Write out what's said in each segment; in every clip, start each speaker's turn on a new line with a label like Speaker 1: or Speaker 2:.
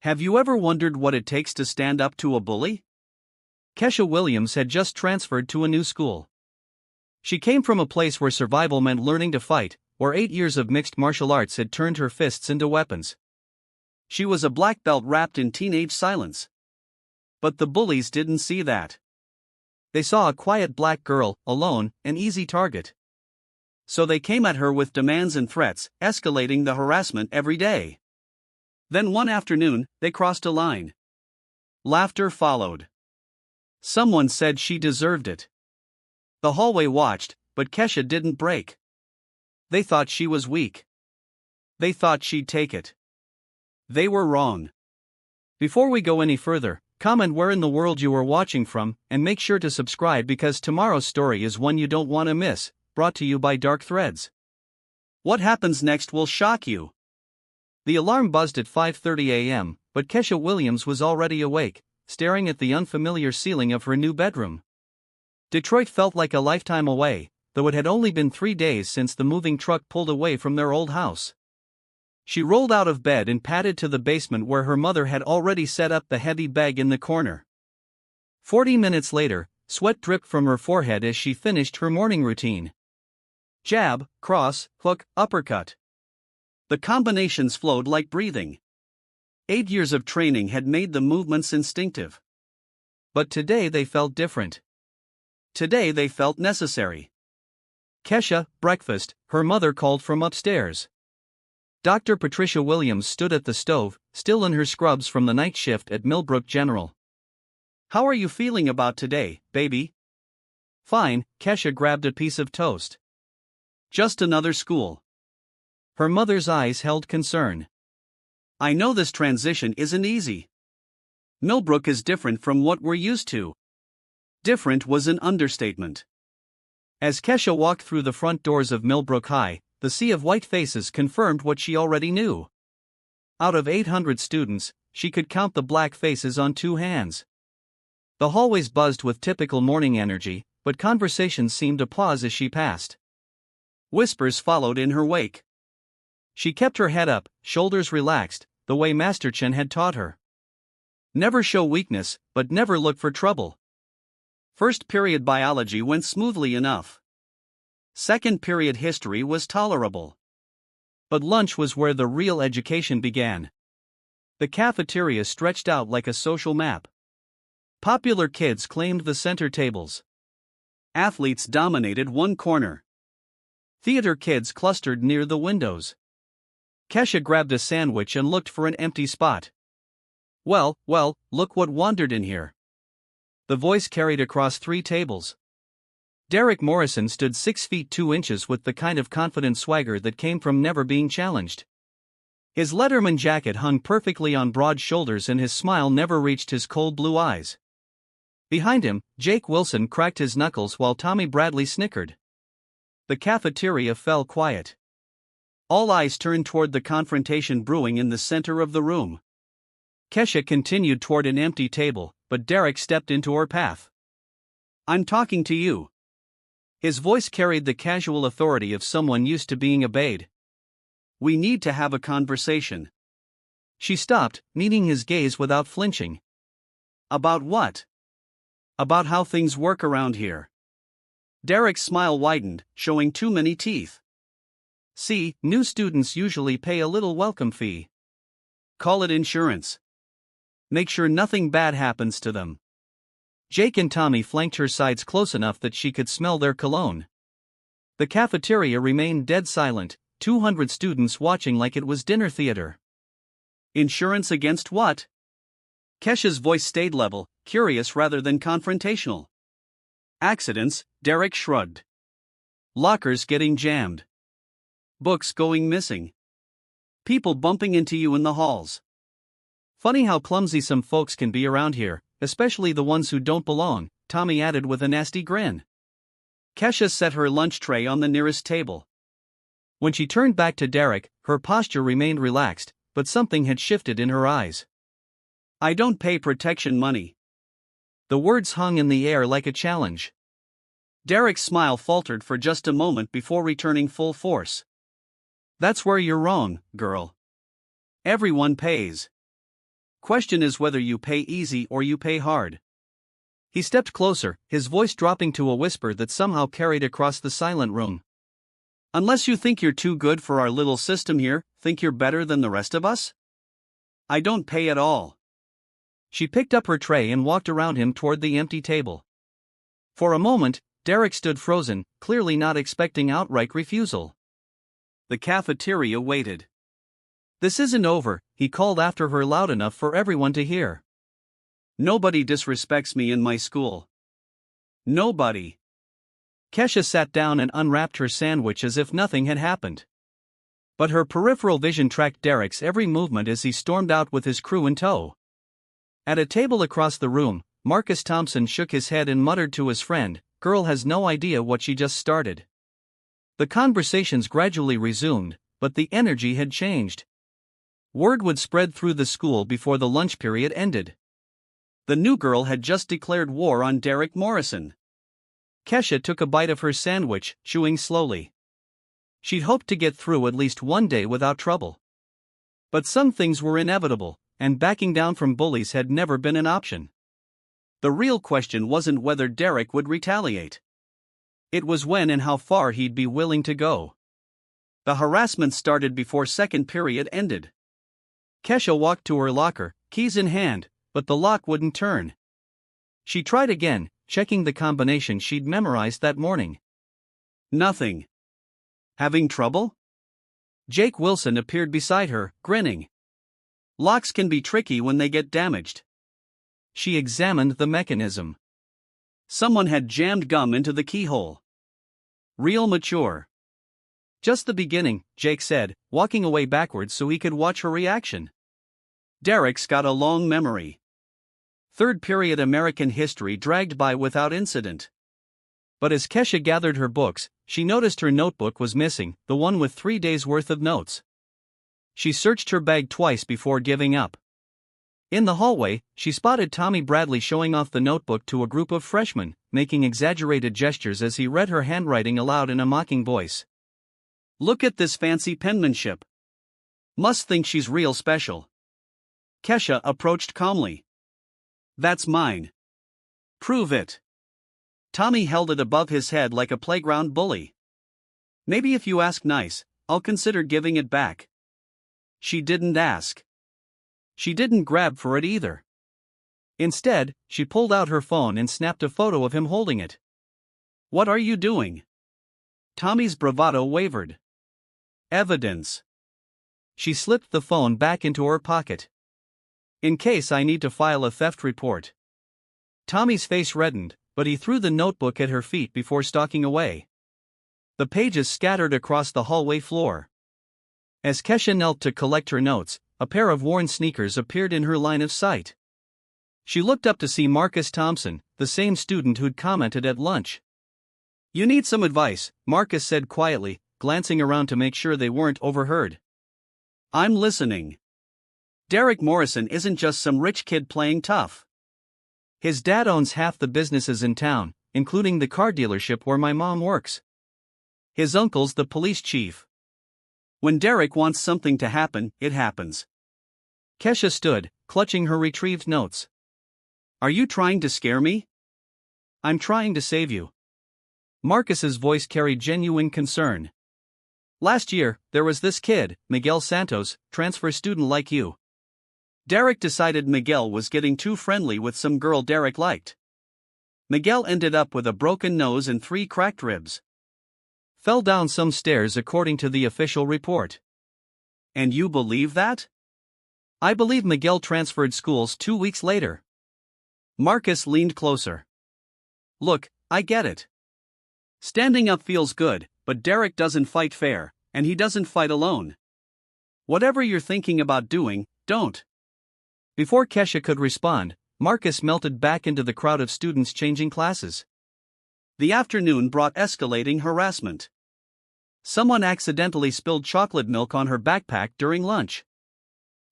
Speaker 1: Have you ever wondered what it takes to stand up to a bully? Kesha Williams had just transferred to a new school. She came from a place where survival meant learning to fight, where 8 years of mixed martial arts had turned her fists into weapons. She was a black belt wrapped in teenage silence. But the bullies didn't see that. They saw a quiet black girl, alone, an easy target. So they came at her with demands and threats, escalating the harassment every day. Then one afternoon, they crossed a line. Laughter followed. Someone said she deserved it. The hallway watched, but Kesha didn't break. They thought she was weak. They thought she'd take it. They were wrong. Before we go any further, comment where in the world you are watching from, and make sure to subscribe because tomorrow's story is one you don't want to miss, brought to you by Dark Threads. What happens next will shock you. The alarm buzzed at 5:30 a.m., but Kesha Williams was already awake, staring at the unfamiliar ceiling of her new bedroom. Detroit felt like a lifetime away, though it had only been 3 days since the moving truck pulled away from their old house. She rolled out of bed and padded to the basement where her mother had already set up the heavy bag in the corner. 40 minutes later, sweat dripped from her forehead as she finished her morning routine. Jab, cross, hook, uppercut. The combinations flowed like breathing. 8 years of training had made the movements instinctive. But today they felt different. Today they felt necessary. Kesha, breakfast, her mother called from upstairs. Dr. Patricia Williams stood at the stove, still in her scrubs from the night shift at Milbrook General. How are you feeling about today, baby? Fine, Kesha grabbed a piece of toast. Just another school. Her mother's eyes held concern. I know this transition isn't easy. Milbrook is different from what we're used to. Different was an understatement. As Kesha walked through the front doors of Milbrook High, the sea of white faces confirmed what she already knew. Out of 800 students, she could count the black faces on 2 hands. The hallways buzzed with typical morning energy, but conversations seemed to pause as she passed. Whispers followed in her wake. She kept her head up, shoulders relaxed, the way Master Chen had taught her. Never show weakness, but never look for trouble. First period biology went smoothly enough. Second period history was tolerable. But lunch was where the real education began. The cafeteria stretched out like a social map. Popular kids claimed the center tables. Athletes dominated one corner. Theater kids clustered near the windows. Kesha grabbed a sandwich and looked for an empty spot. Well, look what wandered in here. The voice carried across 3 tables. Derek Morrison stood 6 feet 2 inches with the kind of confident swagger that came from never being challenged. His Letterman jacket hung perfectly on broad shoulders and his smile never reached his cold blue eyes. Behind him, Jake Wilson cracked his knuckles while Tommy Bradley snickered. The cafeteria fell quiet. All eyes turned toward the confrontation brewing in the center of the room. Kesha continued toward an empty table, but Derek stepped into her path. I'm talking to you. His voice carried the casual authority of someone used to being obeyed. We need to have a conversation. She stopped, meeting his gaze without flinching. About what? About how things work around here. Derek's smile widened, showing too many teeth. See, new students usually pay a little welcome fee. Call it insurance. Make sure nothing bad happens to them. Jake and Tommy flanked her sides close enough that she could smell their cologne. The cafeteria remained dead silent, 200 students watching like it was dinner theater. Insurance against what? Kesha's voice stayed level, curious rather than confrontational. Accidents, Derek shrugged. Lockers getting jammed. Books going missing. People bumping into you in the halls. Funny how clumsy some folks can be around here, especially the ones who don't belong, Tommy added with a nasty grin. Kesha set her lunch tray on the nearest table. When she turned back to Derek, her posture remained relaxed, but something had shifted in her eyes. I don't pay protection money. The words hung in the air like a challenge. Derek's smile faltered for just a moment before returning full force. That's where you're wrong, girl. Everyone pays. Question is whether you pay easy or you pay hard. He stepped closer, his voice dropping to a whisper that somehow carried across the silent room. Unless you think you're too good for our little system here, think you're better than the rest of us? I don't pay at all. She picked up her tray and walked around him toward the empty table. For a moment, Derek stood frozen, clearly not expecting outright refusal. The cafeteria waited. This isn't over, he called after her loud enough for everyone to hear. Nobody disrespects me in my school. Nobody. Kesha sat down and unwrapped her sandwich as if nothing had happened. But her peripheral vision tracked Derek's every movement as he stormed out with his crew in tow. At a table across the room, Marcus Thompson shook his head and muttered to his friend, "Girl has no idea what she just started." The conversations gradually resumed, but the energy had changed. Word would spread through the school before the lunch period ended. The new girl had just declared war on Derek Morrison. Kesha took a bite of her sandwich, chewing slowly. She'd hoped to get through at least one day without trouble. But some things were inevitable, and backing down from bullies had never been an option. The real question wasn't whether Derek would retaliate. It was when and how far he'd be willing to go. The harassment started before second period ended. Kesha walked to her locker, keys in hand, but the lock wouldn't turn. She tried again, checking the combination she'd memorized that morning. Nothing. Having trouble? Jake Wilson appeared beside her, grinning. Locks can be tricky when they get damaged. She examined the mechanism. Someone had jammed gum into the keyhole. Real mature. Just the beginning, Jake said, walking away backwards so he could watch her reaction. Derek's got a long memory. Third period American history dragged by without incident. But as Kesha gathered her books, she noticed her notebook was missing, the one with 3 days' worth of notes. She searched her bag twice before giving up. In the hallway, she spotted Tommy Bradley showing off the notebook to a group of freshmen, making exaggerated gestures as he read her handwriting aloud in a mocking voice. Look at this fancy penmanship. Must think she's real special. Kesha approached calmly. That's mine. Prove it. Tommy held it above his head like a playground bully. Maybe if you ask nice, I'll consider giving it back. She didn't ask. She didn't grab for it either. Instead, she pulled out her phone and snapped a photo of him holding it. What are you doing? Tommy's bravado wavered. Evidence. She slipped the phone back into her pocket. In case I need to file a theft report. Tommy's face reddened, but he threw the notebook at her feet before stalking away. The pages scattered across the hallway floor. As Kesha knelt to collect her notes, a pair of worn sneakers appeared in her line of sight. She looked up to see Marcus Thompson, the same student who'd commented at lunch. You need some advice, Marcus said quietly, glancing around to make sure they weren't overheard. I'm listening. Derek Morrison isn't just some rich kid playing tough. His dad owns half the businesses in town, including the car dealership where my mom works. His uncle's the police chief. When Derek wants something to happen, it happens. Kesha stood, clutching her retrieved notes. Are you trying to scare me? I'm trying to save you. Marcus's voice carried genuine concern. Last year, there was this kid, Miguel Santos, transfer student like you. Derek decided Miguel was getting too friendly with some girl Derek liked. Miguel ended up with a broken nose and 3 cracked ribs. Fell down some stairs according to the official report. And you believe that? I believe Miguel transferred schools 2 weeks later. Marcus leaned closer. Look, I get it. Standing up feels good, but Derek doesn't fight fair, and he doesn't fight alone. Whatever you're thinking about doing, don't. Before Kesha could respond, Marcus melted back into the crowd of students changing classes. The afternoon brought escalating harassment. Someone accidentally spilled chocolate milk on her backpack during lunch.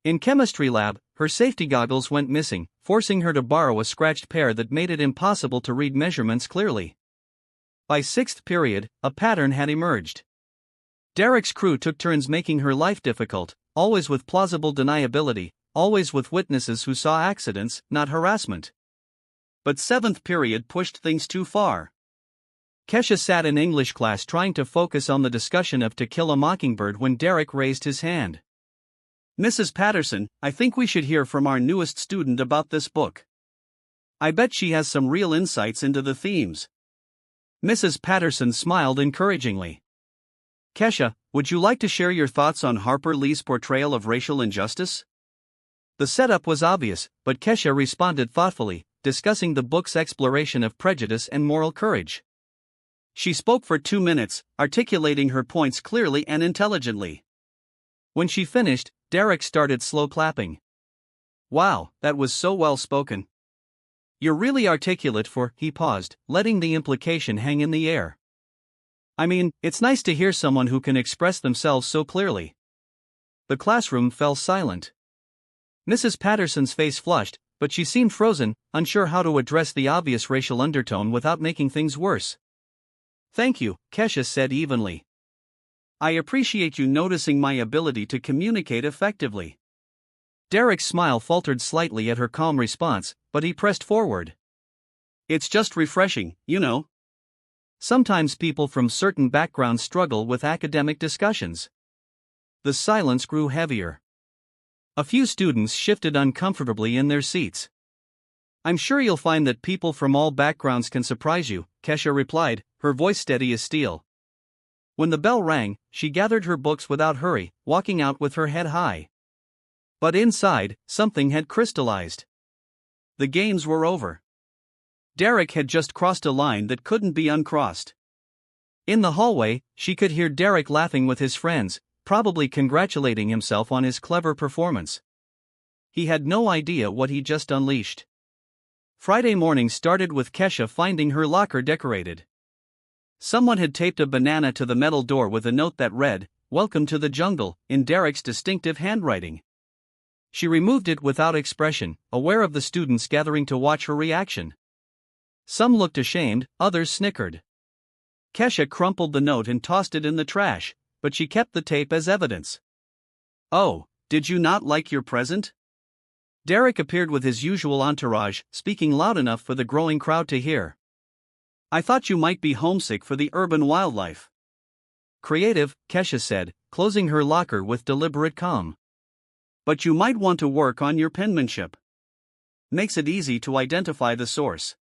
Speaker 1: In chemistry lab, her safety goggles went missing, forcing her to borrow a scratched pair that made it impossible to read measurements clearly. By 6th period, a pattern had emerged. Derek's crew took turns making her life difficult, always with plausible deniability, always with witnesses who saw accidents, not harassment. But 7th period pushed things too far. Kesha sat in English class trying to focus on the discussion of To Kill a Mockingbird when Derek raised his hand. "Mrs. Patterson, I think we should hear from our newest student about this book. I bet she has some real insights into the themes." Mrs. Patterson smiled encouragingly. "Kesha, would you like to share your thoughts on Harper Lee's portrayal of racial injustice?" The setup was obvious, but Kesha responded thoughtfully, discussing the book's exploration of prejudice and moral courage. She spoke for 2 minutes, articulating her points clearly and intelligently. When she finished, Derek started slow clapping. "Wow, that was so well spoken. You're really articulate for," he paused, letting the implication hang in the air. "I mean, it's nice to hear someone who can express themselves so clearly." The classroom fell silent. Mrs. Patterson's face flushed, but she seemed frozen, unsure how to address the obvious racial undertone without making things worse. "Thank you," Kesha said evenly. "I appreciate you noticing my ability to communicate effectively." Derek's smile faltered slightly at her calm response, but he pressed forward. "It's just refreshing, you know. Sometimes people from certain backgrounds struggle with academic discussions." The silence grew heavier. A few students shifted uncomfortably in their seats. "I'm sure you'll find that people from all backgrounds can surprise you," Kesha replied, her voice steady as steel. When the bell rang, she gathered her books without hurry, walking out with her head high. But inside, something had crystallized. The games were over. Derek had just crossed a line that couldn't be uncrossed. In the hallway, she could hear Derek laughing with his friends, probably congratulating himself on his clever performance. He had no idea what he just unleashed. Friday morning started with Kesha finding her locker decorated. Someone had taped a banana to the metal door with a note that read, "Welcome to the jungle," in Derek's distinctive handwriting. She removed it without expression, aware of the students gathering to watch her reaction. Some looked ashamed, others snickered. Kesha crumpled the note and tossed it in the trash, but she kept the tape as evidence. "Oh, did you not like your present?" Derek appeared with his usual entourage, speaking loud enough for the growing crowd to hear. "I thought you might be homesick for the urban wildlife." "Creative," Kesha said, closing her locker with deliberate calm. "But you might want to work on your penmanship. Makes it easy to identify the source."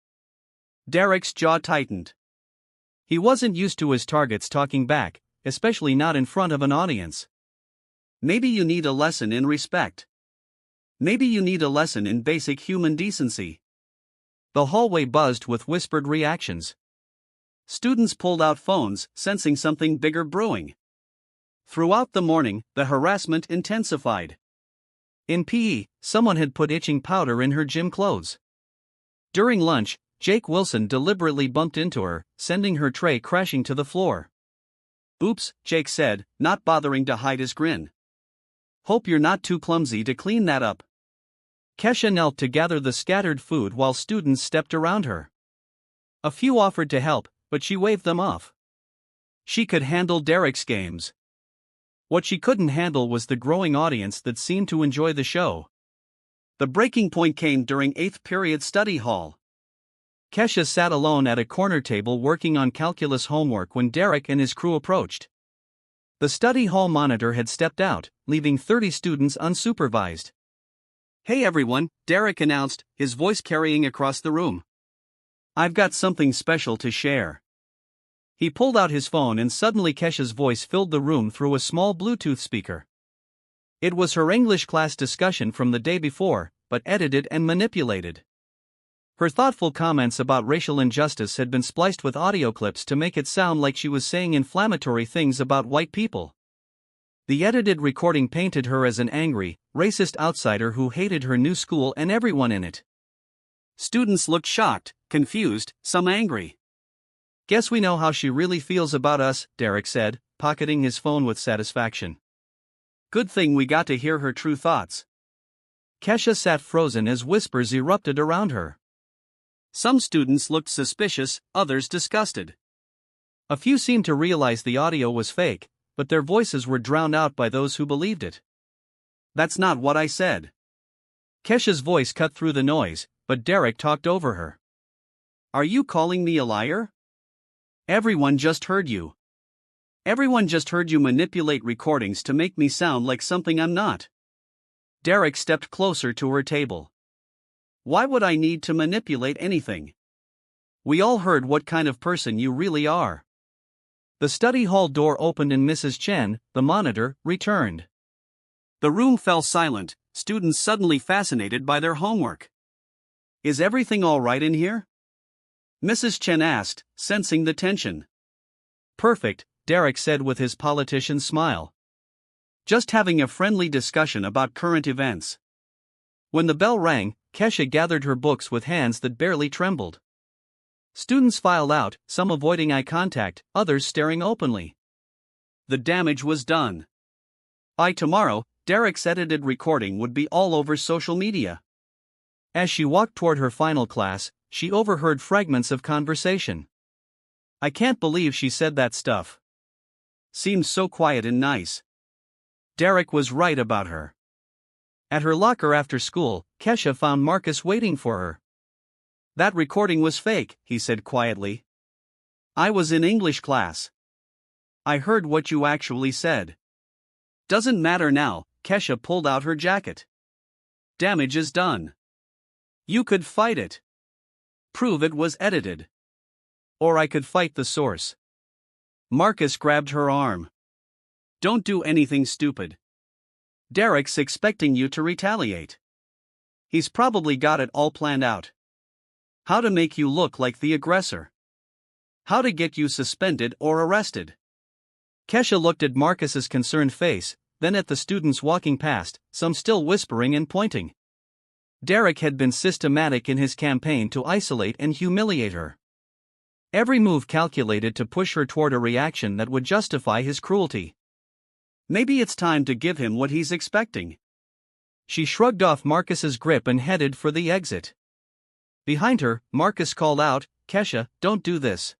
Speaker 1: Derek's jaw tightened. He wasn't used to his targets talking back, especially not in front of an audience. "Maybe you need a lesson in respect. Maybe you need a lesson in basic human decency." The hallway buzzed with whispered reactions. Students pulled out phones, sensing something bigger brewing. Throughout the morning, the harassment intensified. In PE, someone had put itching powder in her gym clothes. During lunch, Jake Wilson deliberately bumped into her, sending her tray crashing to the floor. "Oops," Jake said, not bothering to hide his grin. "Hope you're not too clumsy to clean that up." Kesha knelt to gather the scattered food while students stepped around her. A few offered to help, but she waved them off. She could handle Derek's games. What she couldn't handle was the growing audience that seemed to enjoy the show. The breaking point came during 8th period study hall. Kesha sat alone at a corner table working on calculus homework when Derek and his crew approached. The study hall monitor had stepped out, leaving 30 students unsupervised. "Hey everyone," Derek announced, his voice carrying across the room. "I've got something special to share." He pulled out his phone and suddenly Kesha's voice filled the room through a small Bluetooth speaker. It was her English class discussion from the day before, but edited and manipulated. Her thoughtful comments about racial injustice had been spliced with audio clips to make it sound like she was saying inflammatory things about white people. The edited recording painted her as an angry, racist outsider who hated her new school and everyone in it. Students looked shocked, confused, some angry. "Guess we know how she really feels about us," Derek said, pocketing his phone with satisfaction. "Good thing we got to hear her true thoughts." Kesha sat frozen as whispers erupted around her. Some students looked suspicious, others disgusted. A few seemed to realize the audio was fake, but their voices were drowned out by those who believed it. "That's not what I said. Kesha's voice cut through the noise, but Derek talked over her. Are you calling me a liar? Everyone just heard you. Everyone just heard you manipulate recordings to make me sound like something I'm not. Derek stepped closer to her table. Why would I need to manipulate anything? We all heard what kind of person you really are. The study hall door opened and Mrs. Chen, the monitor, returned. The room fell silent, students suddenly fascinated by their homework. Is everything all right in here? Mrs. Chen asked, sensing the tension. Perfect, Derek said with his politician smile. Just having a friendly discussion about current events. When the bell rang, Kesha gathered her books with hands that barely trembled. Students filed out, some avoiding eye contact, others staring openly. The damage was done. By tomorrow, Derek's edited recording would be all over social media. As she walked toward her final class, she overheard fragments of conversation. I can't believe she said that stuff. Seemed so quiet and nice. Derek was right about her. At her locker after school, Kesha found Marcus waiting for her. That recording was fake, he said quietly. I was in English class. I heard what you actually said. Doesn't matter now, Kesha pulled out her jacket. Damage is done. You could fight it. Prove it was edited. Or I could fight the source. Marcus grabbed her arm. Don't do anything stupid. Derek's expecting you to retaliate. He's probably got it all planned out. How to make you look like the aggressor. How to get you suspended or arrested. Kesha looked at Marcus's concerned face, then at the students walking past, some still whispering and pointing. Derek had been systematic in his campaign to isolate and humiliate her. Every move calculated to push her toward a reaction that would justify his cruelty. Maybe it's time to give him what he's expecting. She shrugged off Marcus's grip and headed for the exit. Behind her, Marcus called out, Kesha, don't do this.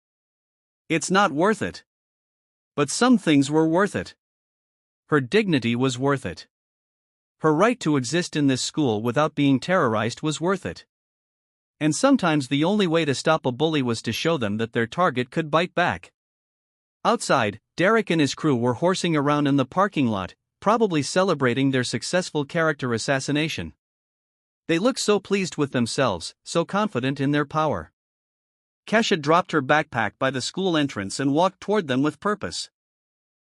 Speaker 1: It's not worth it. But some things were worth it. Her dignity was worth it. Her right to exist in this school without being terrorized was worth it. And sometimes the only way to stop a bully was to show them that their target could bite back. Outside, Derek and his crew were horsing around in the parking lot, probably celebrating their successful character assassination. They looked so pleased with themselves, so confident in their power. Kesha dropped her backpack by the school entrance and walked toward them with purpose.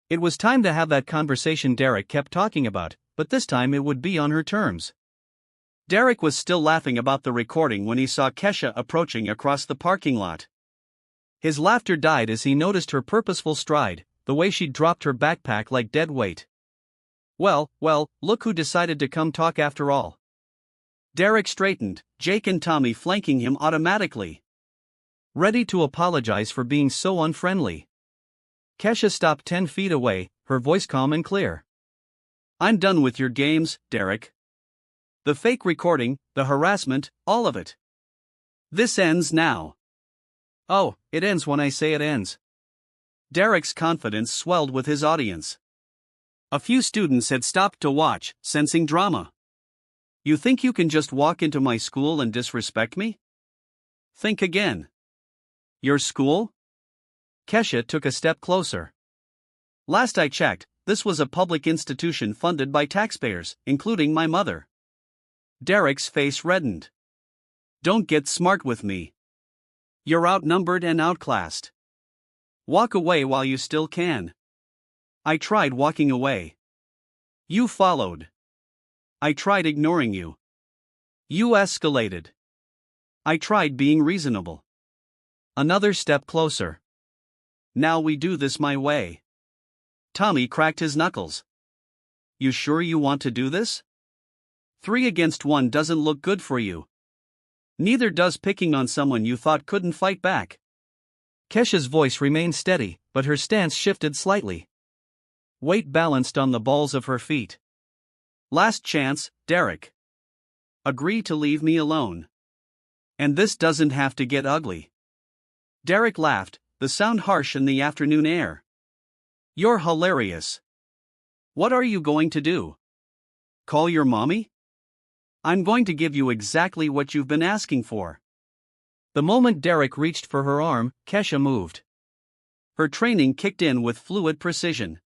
Speaker 1: It was time to have that conversation Derek kept talking about, but this time it would be on her terms. Derek was still laughing about the recording when he saw Kesha approaching across the parking lot. His laughter died as he noticed her purposeful stride, the way she'd dropped her backpack like dead weight. Well, look who decided to come talk after all. Derek straightened, Jake and Tommy flanking him automatically. Ready to apologize for being so unfriendly. Kesha stopped 10 feet away, her voice calm and clear. I'm done with your games, Derek. The fake recording, the harassment, all of it. This ends now. Oh, it ends when I say it ends. Derek's confidence swelled with his audience. A few students had stopped to watch, sensing drama. You think you can just walk into my school and disrespect me? Think again. Your school? Kesha took a step closer. Last I checked, this was a public institution funded by taxpayers, including my mother. Derek's face reddened. Don't get smart with me. You're outnumbered and outclassed. Walk away while you still can. I tried walking away. You followed. I tried ignoring you. You escalated. I tried being reasonable. Another step closer. Now we do this my way. Tommy cracked his knuckles. You sure you want to do this? 3 against 1 doesn't look good for you. Neither does picking on someone you thought couldn't fight back. Kesha's voice remained steady, but her stance shifted slightly. Weight balanced on the balls of her feet. Last chance, Derek. Agree to leave me alone. And this doesn't have to get ugly. Derek laughed, the sound harsh in the afternoon air. You're hilarious. What are you going to do? Call your mommy? I'm going to give you exactly what you've been asking for. The moment Derek reached for her arm, Kesha moved. Her training kicked in with fluid precision.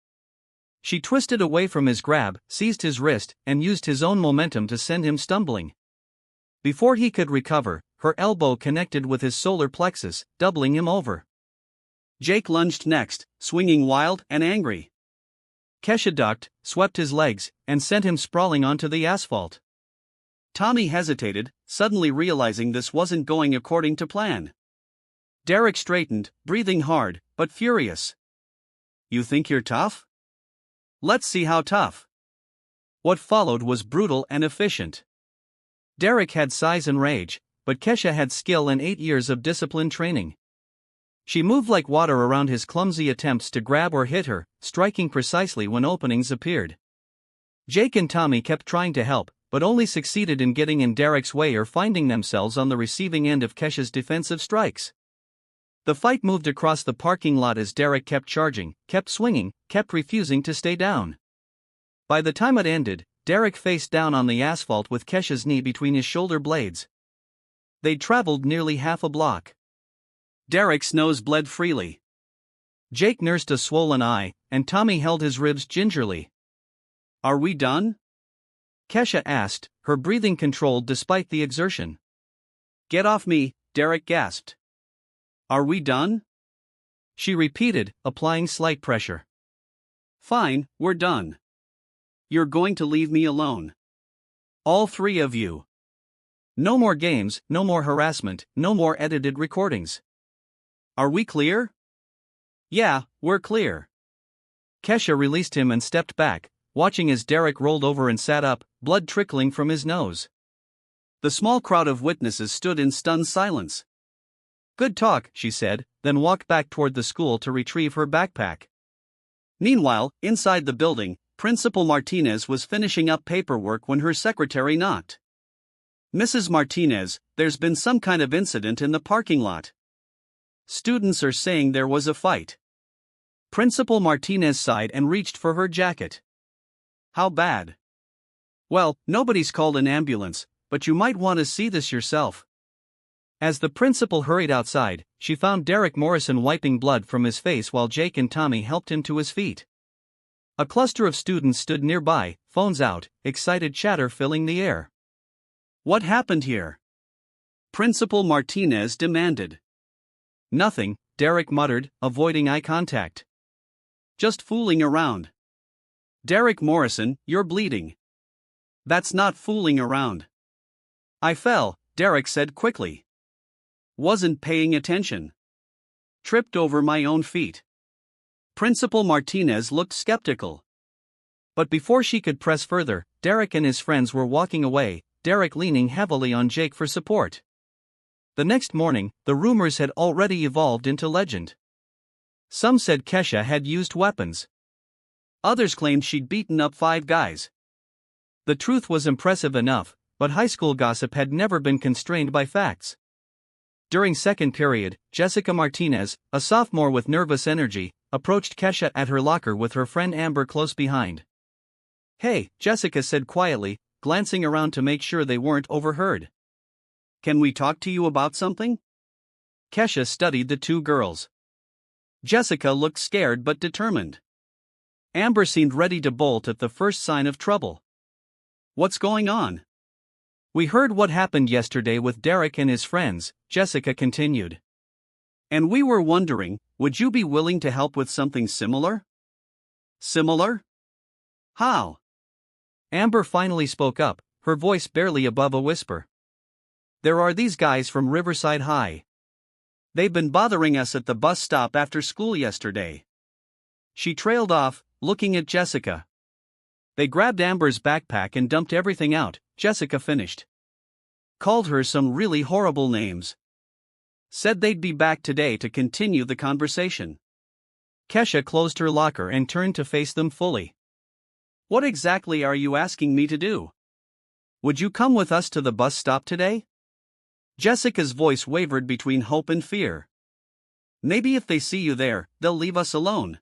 Speaker 1: She twisted away from his grab, seized his wrist, and used his own momentum to send him stumbling. Before he could recover, her elbow connected with his solar plexus, doubling him over. Jake lunged next, swinging wild and angry. Kesha ducked, swept his legs, and sent him sprawling onto the asphalt. Tommy hesitated, suddenly realizing this wasn't going according to plan. Derek straightened, breathing hard, but furious. You think you're tough? Let's see how tough. What followed was brutal and efficient. Derek had size and rage, but Kesha had skill and 8 years of disciplined training. She moved like water around his clumsy attempts to grab or hit her, striking precisely when openings appeared. Jake and Tommy kept trying to help, but only succeeded in getting in Derek's way or finding themselves on the receiving end of Kesha's defensive strikes. The fight moved across the parking lot as Derek kept charging, kept swinging, kept refusing to stay down. By the time it ended, Derek faced down on the asphalt with Kesha's knee between his shoulder blades. They'd traveled nearly half a block. Derek's nose bled freely. Jake nursed a swollen eye, and Tommy held his ribs gingerly. Are we done? Kesha asked, her breathing controlled despite the exertion. Get off me, Derek gasped. Are we done? She repeated, applying slight pressure. Fine, we're done. You're going to leave me alone. All three of you. No more games, no more harassment, no more edited recordings. Are we clear? Yeah, we're clear. Kesha released him and stepped back, watching as Derek rolled over and sat up, blood trickling from his nose. The small crowd of witnesses stood in stunned silence. Good talk, she said, then walked back toward the school to retrieve her backpack. Meanwhile, inside the building, Principal Martinez was finishing up paperwork when her secretary knocked. Mrs. Martinez, there's been some kind of incident in the parking lot. Students are saying there was a fight. Principal Martinez sighed and reached for her jacket. How bad? Well, nobody's called an ambulance, but you might want to see this yourself. As the principal hurried outside, she found Derek Morrison wiping blood from his face while Jake and Tommy helped him to his feet. A cluster of students stood nearby, phones out, excited chatter filling the air. What happened here? Principal Martinez demanded. Nothing, Derek muttered, avoiding eye contact. Just fooling around. Derek Morrison, you're bleeding. That's not fooling around. I fell, Derek said quickly. Wasn't paying attention. Tripped over my own feet. Principal Martinez looked skeptical. But before she could press further, Derek and his friends were walking away, Derek leaning heavily on Jake for support. The next morning, the rumors had already evolved into legend. Some said Kesha had used weapons. Others claimed she'd beaten up 5 guys. The truth was impressive enough, but high school gossip had never been constrained by facts. During second period, Jessica Martinez, a sophomore with nervous energy, approached Kesha at her locker with her friend Amber close behind. Hey, Jessica said quietly, glancing around to make sure they weren't overheard. Can we talk to you about something? Kesha studied the two girls. Jessica looked scared but determined. Amber seemed ready to bolt at the first sign of trouble. What's going on? We heard what happened yesterday with Derek and his friends, Jessica continued. And we were wondering, would you be willing to help with something similar? Similar? How? Amber finally spoke up, her voice barely above a whisper. There are these guys from Riverside High. They've been bothering us at the bus stop after school yesterday. She trailed off, looking at Jessica. They grabbed Amber's backpack and dumped everything out, Jessica finished. Called her some really horrible names. Said they'd be back today to continue the conversation. Kesha closed her locker and turned to face them fully. What exactly are you asking me to do? Would you come with us to the bus stop today? Jessica's voice wavered between hope and fear. Maybe if they see you there, they'll leave us alone.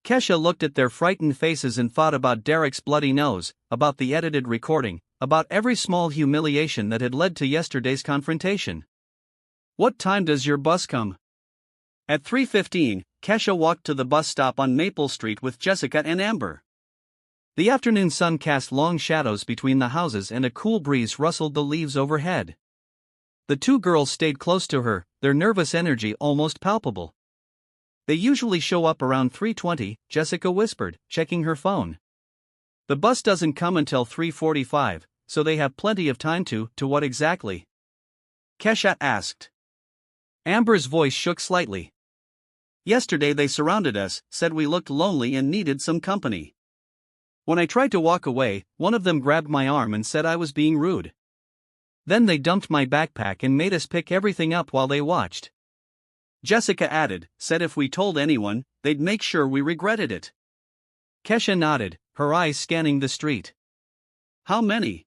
Speaker 1: Kesha looked at their frightened faces and thought about Derek's bloody nose, about the edited recording, about every small humiliation that had led to yesterday's confrontation. "What time does your bus come?" At 3:15, Kesha walked to the bus stop on Maple Street with Jessica and Amber. The afternoon sun cast long shadows between the houses and a cool breeze rustled the leaves overhead. The two girls stayed close to her, their nervous energy almost palpable. "They usually show up around 3:20, Jessica whispered, checking her phone. "The bus doesn't come until 3:45, so they have plenty of time to what exactly?" Kesha asked. Amber's voice shook slightly. "Yesterday they surrounded us, said we looked lonely and needed some company. When I tried to walk away, one of them grabbed my arm and said I was being rude. Then they dumped my backpack and made us pick everything up while they watched." Jessica added, "Said if we told anyone, they'd make sure we regretted it." Kesha nodded, her eyes scanning the street. "How many?"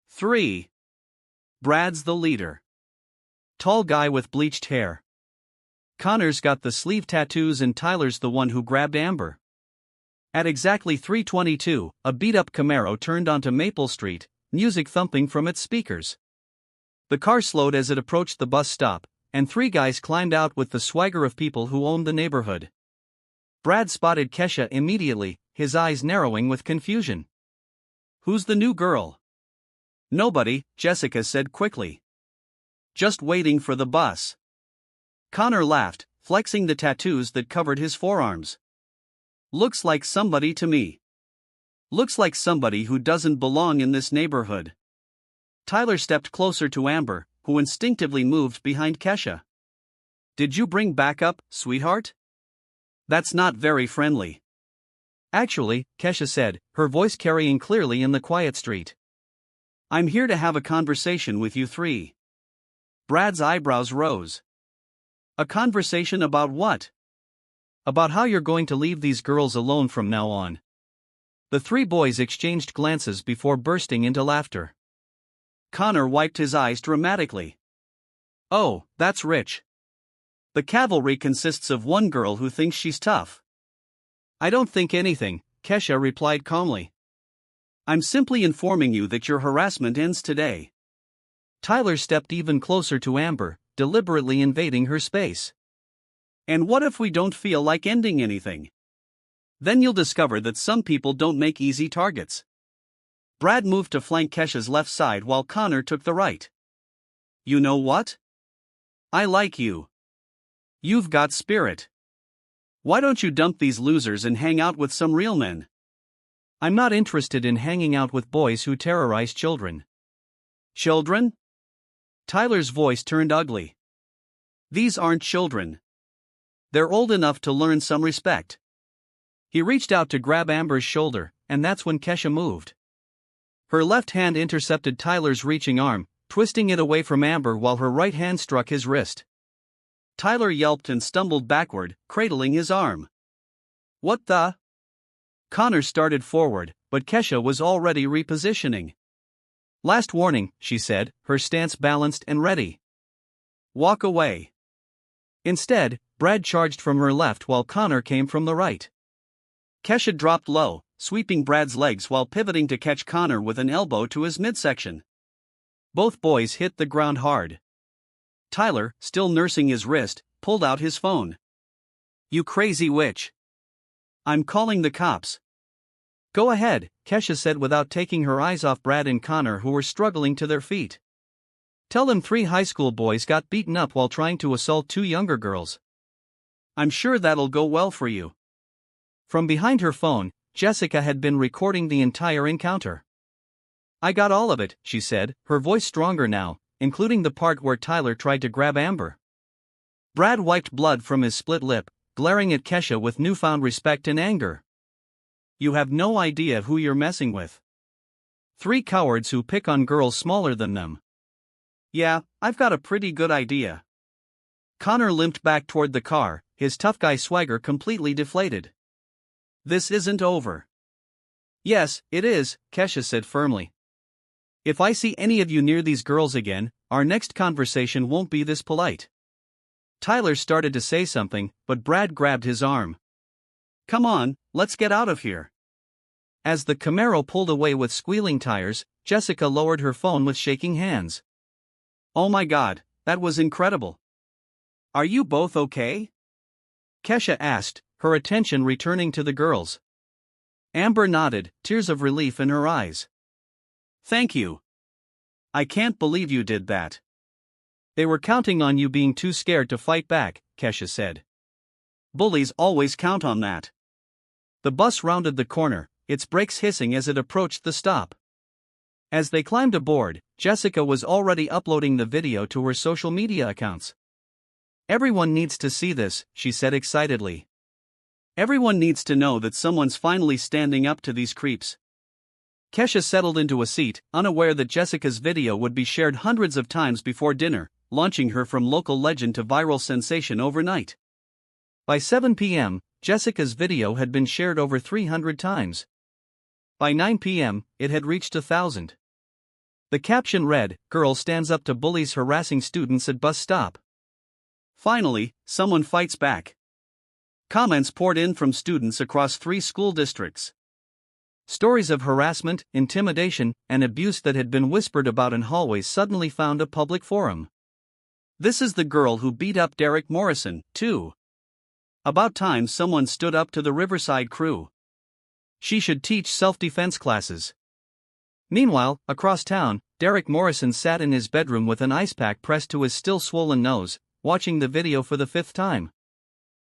Speaker 1: "3. Brad's the leader. Tall guy with bleached hair. Connor's got the sleeve tattoos and Tyler's the one who grabbed Amber." At exactly 3:22, a beat-up Camaro turned onto Maple Street, music thumping from its speakers. The car slowed as it approached the bus stop, and three guys climbed out with the swagger of people who owned the neighborhood. Brad spotted Kesha immediately, his eyes narrowing with confusion. "Who's the new girl?" "Nobody," Jessica said quickly. "Just waiting for the bus." Connor laughed, flexing the tattoos that covered his forearms. "Looks like somebody to me. Looks like somebody who doesn't belong in this neighborhood." Tyler stepped closer to Amber, who instinctively moved behind Kesha. "Did you bring backup, sweetheart? That's not very friendly." "Actually," Kesha said, her voice carrying clearly in the quiet street. "I'm here to have a conversation with you three." Brad's eyebrows rose. "A conversation about what?" "About how you're going to leave these girls alone from now on." The three boys exchanged glances before bursting into laughter. Connor wiped his eyes dramatically. "Oh, that's rich. The cavalry consists of one girl who thinks she's tough." "I don't think anything," Kesha replied calmly. "I'm simply informing you that your harassment ends today." Tyler stepped even closer to Amber, deliberately invading her space. "And what if we don't feel like ending anything? Then you'll discover that some people don't make easy targets." Brad moved to flank Kesha's left side while Connor took the right. "You know what? I like you. You've got spirit. Why don't you dump these losers and hang out with some real men?" "I'm not interested in hanging out with boys who terrorize children." "Children?" Tyler's voice turned ugly. "These aren't children. They're old enough to learn some respect." He reached out to grab Amber's shoulder, and that's when Kesha moved. Her left hand intercepted Tyler's reaching arm, twisting it away from Amber while her right hand struck his wrist. Tyler yelped and stumbled backward, cradling his arm. "What the?" Connor started forward, but Kesha was already repositioning. "Last warning," she said, her stance balanced and ready. "Walk away." Instead, Brad charged from her left while Connor came from the right. Kesha dropped low, sweeping Brad's legs while pivoting to catch Connor with an elbow to his midsection. Both boys hit the ground hard. Tyler, still nursing his wrist, pulled out his phone. "You crazy witch. I'm calling the cops." "Go ahead," Kesha said without taking her eyes off Brad and Connor who were struggling to their feet. "Tell them 3 high school boys got beaten up while trying to assault 2 younger girls. I'm sure that'll go well for you." From behind her phone, Jessica had been recording the entire encounter. "I got all of it," she said, her voice stronger now, including the part where Tyler tried to grab Amber. Brad wiped blood from his split lip, glaring at Kesha with newfound respect and anger. "You have no idea who you're messing with. 3 cowards who pick on girls smaller than them." "Yeah, I've got a pretty good idea." Connor limped back toward the car, his tough guy swagger completely deflated. "This isn't over." "Yes, it is," Kesha said firmly. "If I see any of you near these girls again, our next conversation won't be this polite." Tyler started to say something, but Brad grabbed his arm. "Come on, let's get out of here." As the Camaro pulled away with squealing tires, Jessica lowered her phone with shaking hands. "Oh my God, that was incredible. Are you both okay?" Kesha asked, her attention returning to the girls. Amber nodded, tears of relief in her eyes. "Thank you. I can't believe you did that." "They were counting on you being too scared to fight back," Kesha said. "Bullies always count on that." The bus rounded the corner, its brakes hissing as it approached the stop. As they climbed aboard, Jessica was already uploading the video to her social media accounts. "Everyone needs to see this," she said excitedly. "Everyone needs to know that someone's finally standing up to these creeps." Kesha settled into a seat, unaware that Jessica's video would be shared hundreds of times before dinner, launching her from local legend to viral sensation overnight. By 7 p.m., Jessica's video had been shared over 300 times. By 9 p.m., it had reached 1,000. The caption read, "Girl stands up to bullies harassing students at bus stop." Finally, someone fights back. Comments poured in from students across 3 school districts. Stories of harassment, intimidation, and abuse that had been whispered about in hallways suddenly found a public forum. "This is the girl who beat up Derek Morrison, too. About time someone stood up to the Riverside crew. She should teach self-defense classes." Meanwhile, across town, Derek Morrison sat in his bedroom with an ice pack pressed to his still swollen nose, watching the video for the 5th time.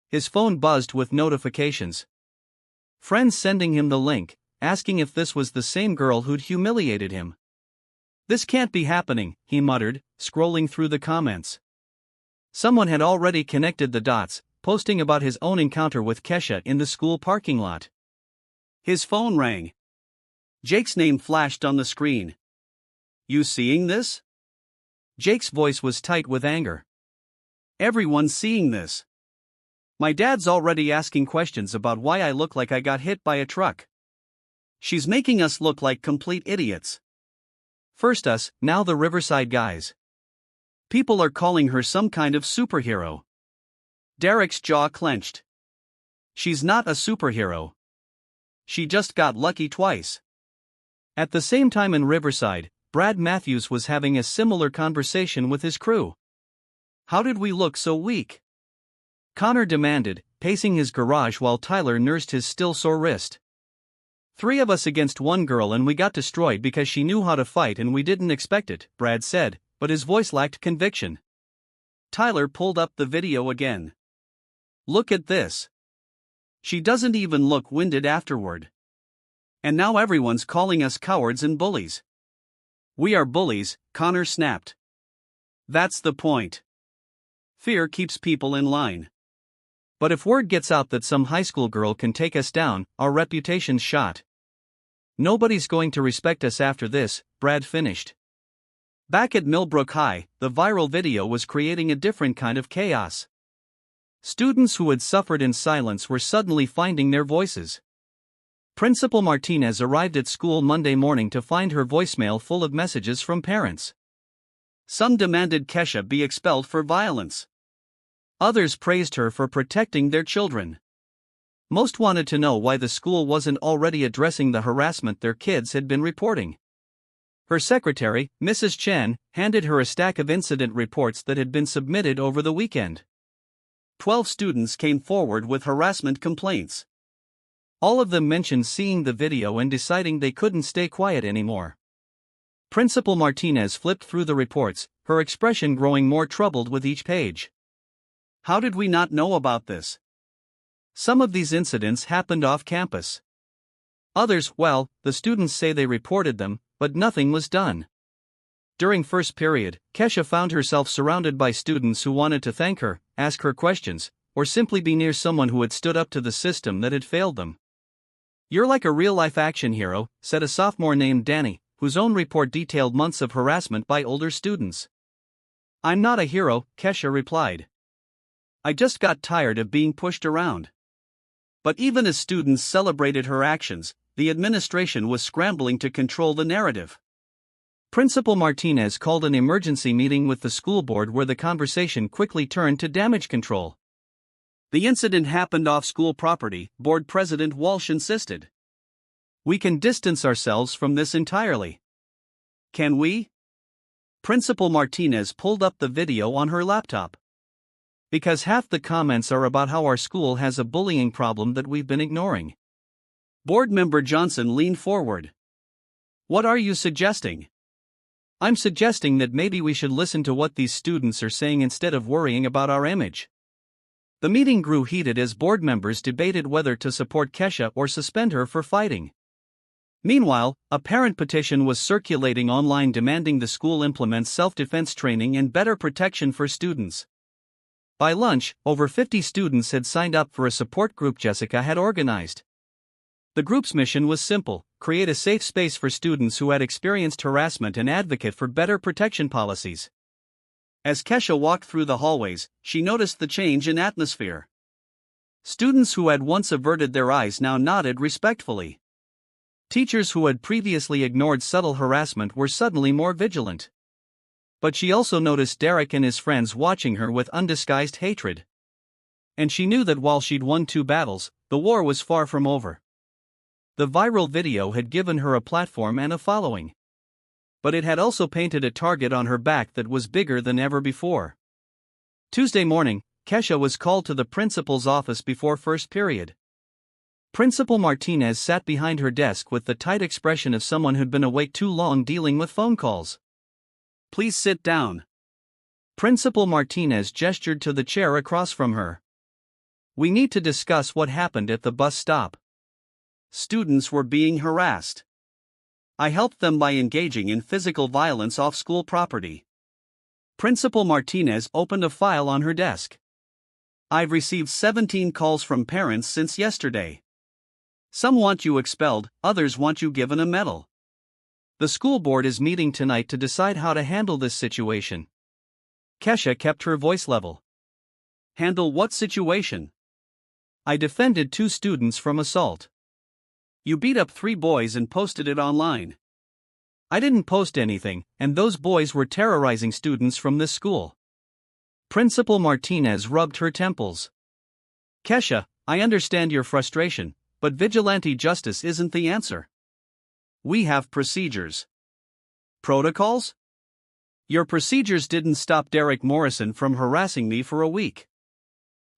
Speaker 1: His phone buzzed with notifications. Friends sending him the link, asking if this was the same girl who'd humiliated him. "This can't be happening," he muttered, scrolling through the comments. Someone had already connected the dots, posting about his own encounter with Kesha in the school parking lot. His phone rang. Jake's name flashed on the screen. "You seeing this?" Jake's voice was tight with anger. "Everyone's seeing this. My dad's already asking questions about why I look like I got hit by a truck. She's making us look like complete idiots. First us, now the Riverside guys. People are calling her some kind of superhero." Derek's jaw clenched. "She's not a superhero. She just got lucky twice." At the same time in Riverside, Brad Matthews was having a similar conversation with his crew. "How did we look so weak?" Connor demanded, pacing his garage while Tyler nursed his still sore wrist. "3 of us against 1 girl and we got destroyed because she knew how to fight and we didn't expect it," Brad said, but his voice lacked conviction. Tyler pulled up the video again. "Look at this. She doesn't even look winded afterward. And now everyone's calling us cowards and bullies." "We are bullies," Connor snapped. "That's the point. Fear keeps people in line. But if word gets out that some high school girl can take us down, our reputation's shot. Nobody's going to respect us after this," Brad finished. Back at Milbrook High, the viral video was creating a different kind of chaos. Students who had suffered in silence were suddenly finding their voices. Principal Martinez arrived at school Monday morning to find her voicemail full of messages from parents. Some demanded Kesha be expelled for violence. Others praised her for protecting their children. Most wanted to know why the school wasn't already addressing the harassment their kids had been reporting. Her secretary, Mrs. Chen, handed her a stack of incident reports that had been submitted over the weekend. 12 students came forward with harassment complaints. All of them mentioned seeing the video and deciding they couldn't stay quiet anymore. Principal Martinez flipped through the reports, her expression growing more troubled with each page. "How did we not know about this? Some of these incidents happened off campus. Others, well, the students say they reported them, but nothing was done." During first period, Kesha found herself surrounded by students who wanted to thank her, ask her questions, or simply be near someone who had stood up to the system that had failed them. "You're like a real-life action hero," said a sophomore named Danny, whose own report detailed months of harassment by older students. "I'm not a hero," Kesha replied. "I just got tired of being pushed around." But even as students celebrated her actions, the administration was scrambling to control the narrative. Principal Martinez called an emergency meeting with the school board where the conversation quickly turned to damage control. "The incident happened off school property," board president Walsh insisted. "We can distance ourselves from this entirely. Can we? Principal Martinez pulled up the video on her laptop. Because half the comments are about how our school has a bullying problem that we've been ignoring. Board member Johnson leaned forward. What are you suggesting? I'm suggesting that maybe we should listen to what these students are saying instead of worrying about our image. The meeting grew heated as board members debated whether to support Kesha or suspend her for fighting. Meanwhile, a parent petition was circulating online demanding the school implement self-defense training and better protection for students. By lunch, over 50 students had signed up for a support group Jessica had organized. The group's mission was simple: create a safe space for students who had experienced harassment and advocate for better protection policies. As Kesha walked through the hallways, she noticed the change in atmosphere. Students who had once averted their eyes now nodded respectfully. Teachers who had previously ignored subtle harassment were suddenly more vigilant. But she also noticed Derek and his friends watching her with undisguised hatred. And she knew that while she'd won 2 battles, the war was far from over. The viral video had given her a platform and a following. But it had also painted a target on her back that was bigger than ever before. Tuesday morning, Kesha was called to the principal's office before first period. Principal Martinez sat behind her desk with the tight expression of someone who'd been awake too long dealing with phone calls. Please sit down. Principal Martinez gestured to the chair across from her. We need to discuss what happened at the bus stop. Students were being harassed. I helped them by engaging in physical violence off school property. Principal Martinez opened a file on her desk. I've received 17 calls from parents since yesterday. Some want you expelled, others want you given a medal. The school board is meeting tonight to decide how to handle this situation. Kesha kept her voice level. Handle what situation? I defended 2 students from assault. You beat up 3 boys and posted it online. I didn't post anything, and those boys were terrorizing students from this school. Principal Martinez rubbed her temples. Kesha, I understand your frustration, but vigilante justice isn't the answer. We have procedures. Protocols? Your procedures didn't stop Derek Morrison from harassing me for a week.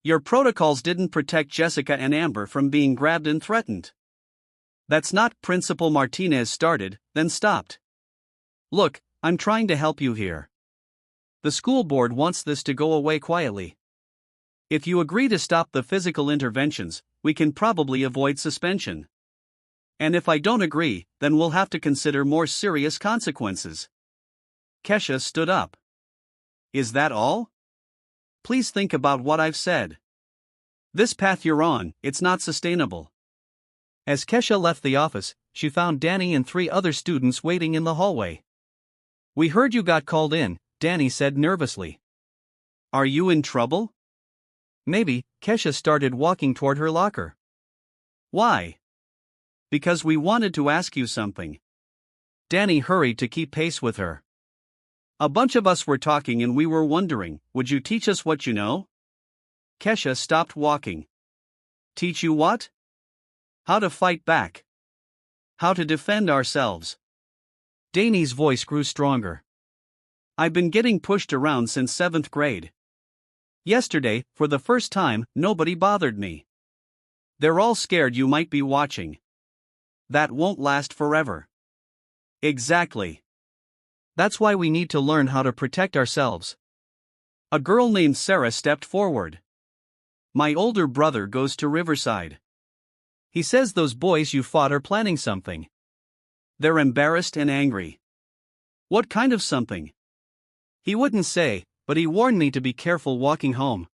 Speaker 1: Your protocols didn't protect Jessica and Amber from being grabbed and threatened. That's not. Principal Martinez started, then stopped. Look, I'm trying to help you here. The school board wants this to go away quietly. If you agree to stop the physical interventions, we can probably avoid suspension. And if I don't agree, then we'll have to consider more serious consequences. Kesha stood up. Is that all? Please think about what I've said. This path you're on, it's not sustainable. As Kesha left the office, she found Danny and 3 other students waiting in the hallway. We heard you got called in, Danny said nervously. Are you in trouble? Maybe. Kesha started walking toward her locker. Why? Because we wanted to ask you something. Danny hurried to keep pace with her. A bunch of us were talking and we were wondering, would you teach us what you know? Kesha stopped walking. Teach you what? How to fight back. How to defend ourselves. Danny's voice grew stronger. I've been getting pushed around since 7th grade. Yesterday, for the first time, nobody bothered me. They're all scared you might be watching. That won't last forever. Exactly. That's why we need to learn how to protect ourselves. A girl named Sarah stepped forward. My older brother goes to Riverside. He says those boys you fought are planning something. They're embarrassed and angry. What kind of something? He wouldn't say, but he warned me to be careful walking home.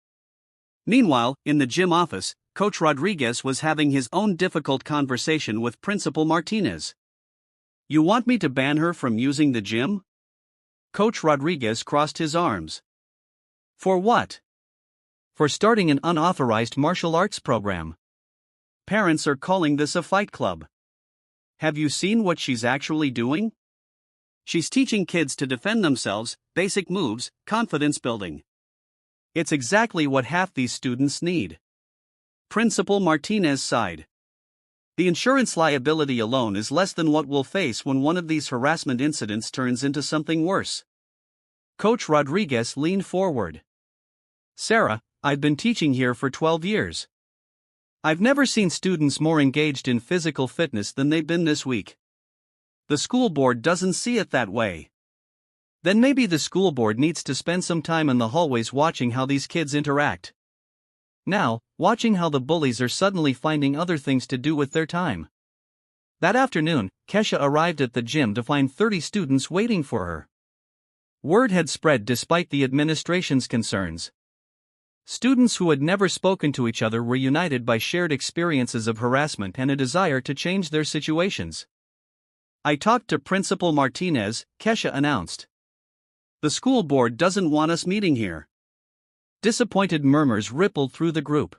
Speaker 1: Meanwhile, in the gym office, Coach Rodriguez was having his own difficult conversation with Principal Martinez. You want me to ban her from using the gym? Coach Rodriguez crossed his arms. For what? For starting an unauthorized martial arts program. Parents are calling this a fight club. Have you seen what she's actually doing? She's teaching kids to defend themselves, basic moves, confidence building. It's exactly what half these students need. Principal Martinez sighed. The insurance liability alone is less than what we'll face when one of these harassment incidents turns into something worse. Coach Rodriguez leaned forward. Sarah, I've been teaching here for 12 years. I've never seen students more engaged in physical fitness than they've been this week. The school board doesn't see it that way. Then maybe the school board needs to spend some time in the hallways watching how these kids interact. Now, watching how the bullies are suddenly finding other things to do with their time. That afternoon, Kesha arrived at the gym to find 30 students waiting for her. Word had spread despite the administration's concerns. Students who had never spoken to each other were united by shared experiences of harassment and a desire to change their situations. I talked to Principal Martinez, Kesha announced. The school board doesn't want us meeting here. Disappointed murmurs rippled through the group.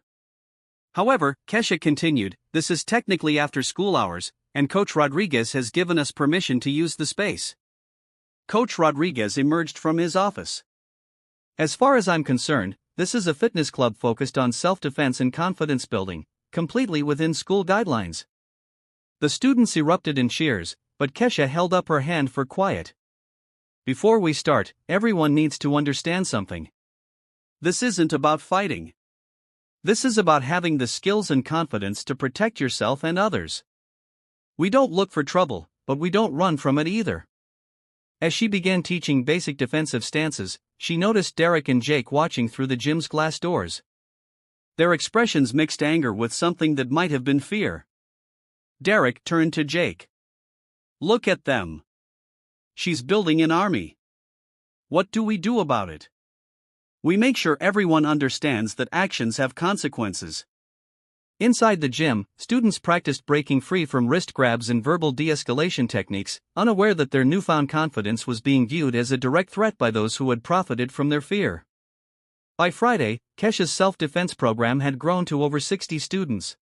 Speaker 1: However, Kesha continued, this is technically after school hours, and Coach Rodriguez has given us permission to use the space. Coach Rodriguez emerged from his office. As far as I'm concerned, this is a fitness club focused on self-defense and confidence building, completely within school guidelines. The students erupted in cheers, but Kesha held up her hand for quiet. Before we start, everyone needs to understand something. This isn't about fighting. This is about having the skills and confidence to protect yourself and others. We don't look for trouble, but we don't run from it either. As she began teaching basic defensive stances, she noticed Derek and Jake watching through the gym's glass doors. Their expressions mixed anger with something that might have been fear. Derek turned to Jake. Look at them. She's building an army. What do we do about it? We make sure everyone understands that actions have consequences. Inside the gym, students practiced breaking free from wrist grabs and verbal de-escalation techniques, unaware that their newfound confidence was being viewed as a direct threat by those who had profited from their fear. By Friday, Kesha's self-defense program had grown to over 60 students.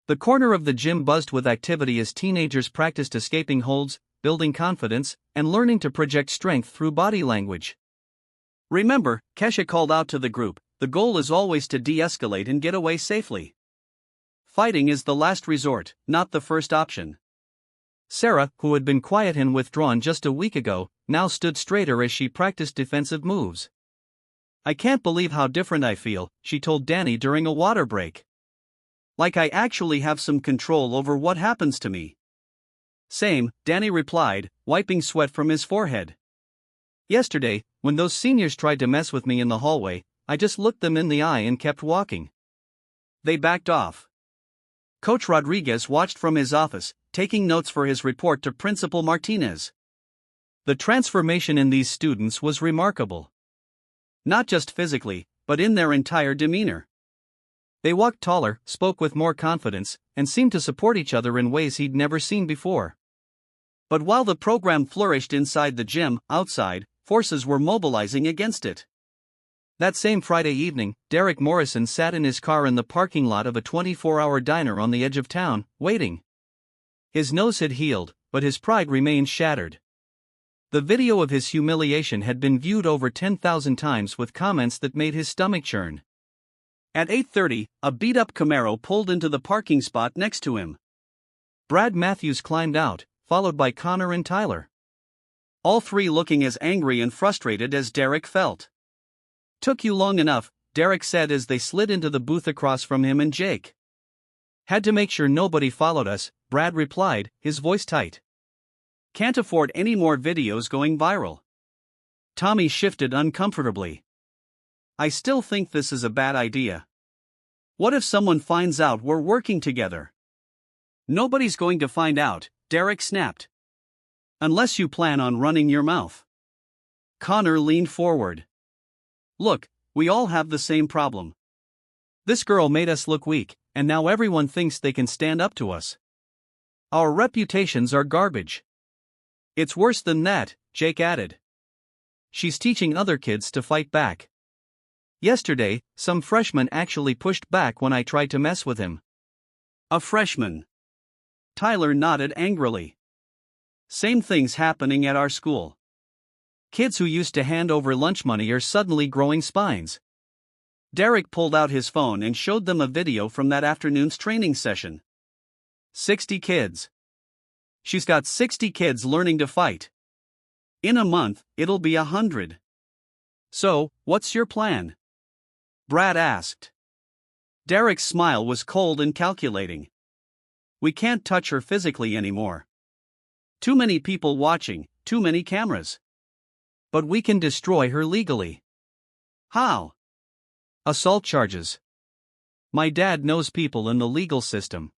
Speaker 1: The corner of the gym buzzed with activity as teenagers practiced escaping holds, building confidence, and learning to project strength through body language. Remember, Kesha called out to the group, the goal is always to de-escalate and get away safely. Fighting is the last resort, not the first option. Sarah, who had been quiet and withdrawn just a week ago, now stood straighter as she practiced defensive moves. I can't believe how different I feel, she told Danny during a water break. Like I actually have some control over what happens to me. Same, Danny replied, wiping sweat from his forehead. Yesterday, when those seniors tried to mess with me in the hallway, I just looked them in the eye and kept walking. They backed off. Coach Rodriguez watched from his office, taking notes for his report to Principal Martinez. The transformation in these students was remarkable. Not just physically, but in their entire demeanor. They walked taller, spoke with more confidence, and seemed to support each other in ways he'd never seen before. But while the program flourished inside the gym, outside, forces were mobilizing against it. That same Friday evening, Derek Morrison sat in his car in the parking lot of a 24-hour diner on the edge of town, waiting. His nose had healed, but his pride remained shattered. The video of his humiliation had been viewed over 10,000 times with comments that made his stomach churn. At 8:30, a beat-up Camaro pulled into the parking spot next to him. Brad Matthews climbed out, followed by Connor and Tyler. All three looking as angry and frustrated as Derek felt. Took you long enough, Derek said as they slid into the booth across from him and Jake. Had to make sure nobody followed us, Brad replied, his voice tight. Can't afford any more videos going viral. Tommy shifted uncomfortably. I still think this is a bad idea. What if someone finds out we're working together? Nobody's going to find out, Derek snapped. Unless you plan on running your mouth. Connor leaned forward. Look, we all have the same problem. This girl made us look weak, and now everyone thinks they can stand up to us. Our reputations are garbage. It's worse than that, Jake added. She's teaching other kids to fight back. Yesterday, some freshman actually pushed back when I tried to mess with him. A freshman. Tyler nodded angrily. Same thing's happening at our school. Kids who used to hand over lunch money are suddenly growing spines. Derek pulled out his phone and showed them a video from that afternoon's training session. 60 kids. She's got 60 kids learning to fight. In a month, it'll be 100. So, what's your plan? Brad asked. Derek's smile was cold and calculating. We can't touch her physically anymore. Too many people watching, too many cameras. But we can destroy her legally. How? Assault charges. My dad knows people in the legal system.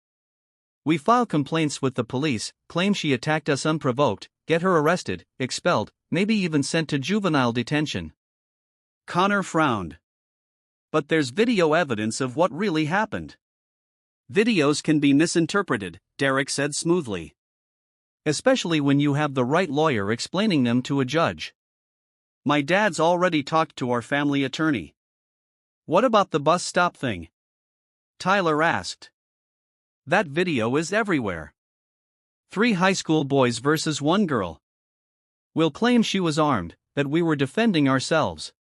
Speaker 1: We file complaints with the police, claim she attacked us unprovoked, get her arrested, expelled, maybe even sent to juvenile detention. Connor frowned. But there's video evidence of what really happened. Videos can be misinterpreted, Derek said smoothly. Especially when you have the right lawyer explaining them to a judge. My dad's already talked to our family attorney. What about the bus stop thing? Tyler asked. That video is everywhere. 3 high school boys versus 1 girl. We'll claim she was armed, that we were defending ourselves.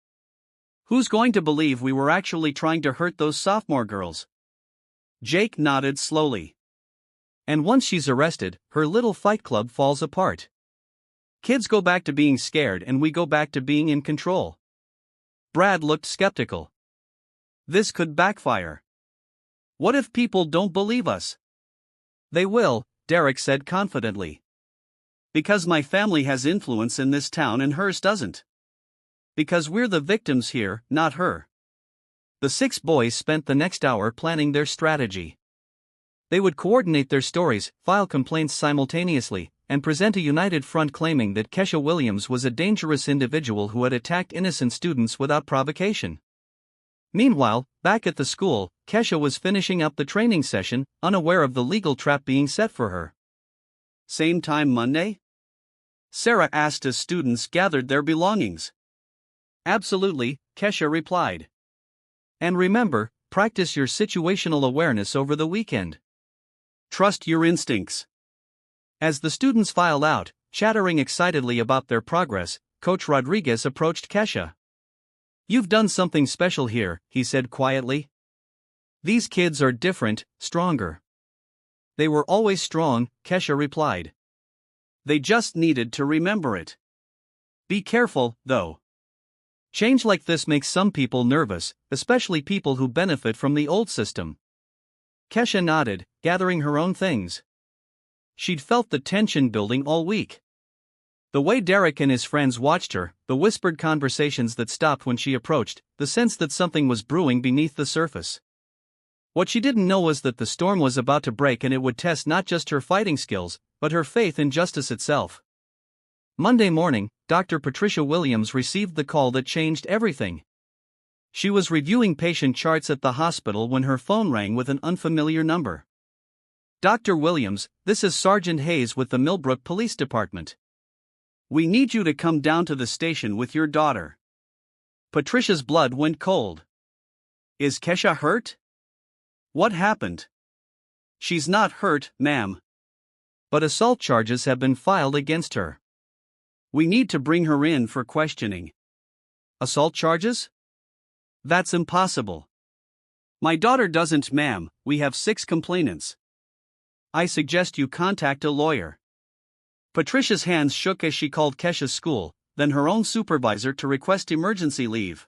Speaker 1: Who's going to believe we were actually trying to hurt those sophomore girls? Jake nodded slowly. And once she's arrested, her little fight club falls apart. Kids go back to being scared and we go back to being in control. Brad looked skeptical. This could backfire. What if people don't believe us? They will, Derek said confidently. Because my family has influence in this town and hers doesn't. Because we're the victims here, not her. The 6 boys spent the next hour planning their strategy. They would coordinate their stories, file complaints simultaneously, and present a united front claiming that Kesha Williams was a dangerous individual who had attacked innocent students without provocation. Meanwhile, back at the school, Kesha was finishing up the training session, unaware of the legal trap being set for her. Same time Monday? Sarah asked as students gathered their belongings. Absolutely, Kesha replied. And remember, practice your situational awareness over the weekend. Trust your instincts. As the students filed out, chattering excitedly about their progress, Coach Rodriguez approached Kesha. You've done something special here, he said quietly. These kids are different, stronger. They were always strong, Kesha replied. They just needed to remember it. Be careful, though. Change like this makes some people nervous, especially people who benefit from the old system. Kesha nodded, gathering her own things. She'd felt the tension building all week. The way Derek and his friends watched her, the whispered conversations that stopped when she approached, the sense that something was brewing beneath the surface. What she didn't know was that the storm was about to break and it would test not just her fighting skills, but her faith in justice itself. Monday morning, Dr. Patricia Williams received the call that changed everything. She was reviewing patient charts at the hospital when her phone rang with an unfamiliar number. Dr. Williams, this is Sergeant Hayes with the Milbrook Police Department. We need you to come down to the station with your daughter. Patricia's blood went cold. Is Kesha hurt? What happened? She's not hurt, ma'am. But assault charges have been filed against her. We need to bring her in for questioning. Assault charges? That's impossible. My daughter doesn't, ma'am. We have 6 complainants. I suggest you contact a lawyer. Patricia's hands shook as she called Kesha's school, then her own supervisor to request emergency leave.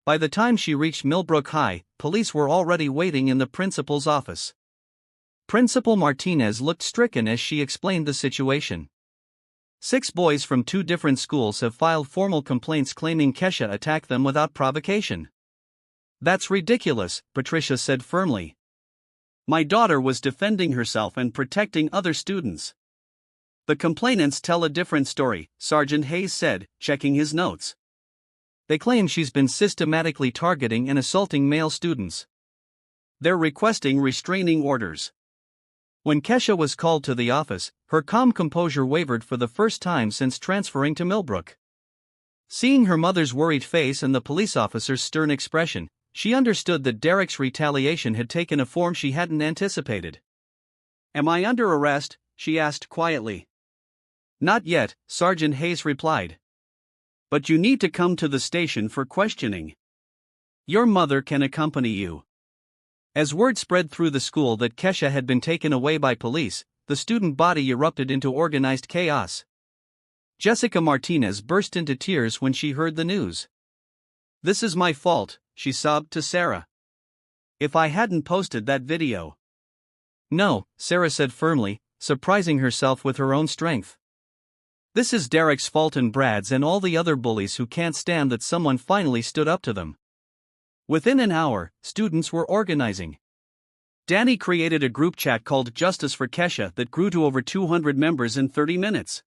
Speaker 1: By the time she reached Milbrook High, police were already waiting in the principal's office. Principal Martinez looked stricken as she explained the situation. 6 boys from 2 different schools have filed formal complaints claiming Kesha attacked them without provocation. That's ridiculous, Patricia said firmly. My daughter was defending herself and protecting other students. The complainants tell a different story, Sergeant Hayes said, checking his notes. They claim she's been systematically targeting and assaulting male students. They're requesting restraining orders. When Kesha was called to the office, her calm composure wavered for the first time since transferring to Milbrook. Seeing her mother's worried face and the police officer's stern expression, she understood that Derek's retaliation had taken a form she hadn't anticipated. Am I under arrest? She asked quietly. Not yet, Sergeant Hayes replied. But you need to come to the station for questioning. Your mother can accompany you. As word spread through the school that Kesha had been taken away by police, the student body erupted into organized chaos. Jessica Martinez burst into tears when she heard the news. "This is my fault," she sobbed to Sarah. "If I hadn't posted that video." "No," Sarah said firmly, surprising herself with her own strength. "This is Derek's fault and Brad's and all the other bullies who can't stand that someone finally stood up to them." Within an hour, students were organizing. Danny created a group chat called Justice for Kesha that grew to over 200 members in 30 minutes.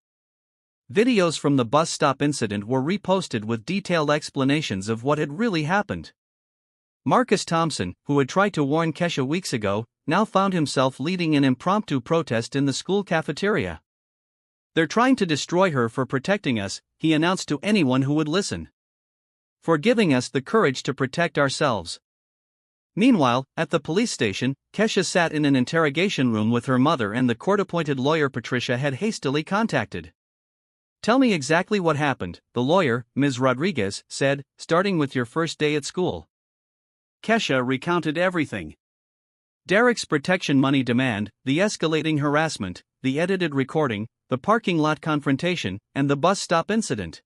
Speaker 1: Videos from the bus stop incident were reposted with detailed explanations of what had really happened. Marcus Thompson, who had tried to warn Kesha weeks ago, now found himself leading an impromptu protest in the school cafeteria. "They're trying to destroy her for protecting us," he announced to anyone who would listen. "For giving us the courage to protect ourselves." Meanwhile, at the police station, Kesha sat in an interrogation room with her mother and the court-appointed lawyer Patricia had hastily contacted. "Tell me exactly what happened," the lawyer, Ms. Rodriguez, said, "starting with your first day at school." Kesha recounted everything. Derek's protection money demand, the escalating harassment, the edited recording, the parking lot confrontation, and the bus stop incident.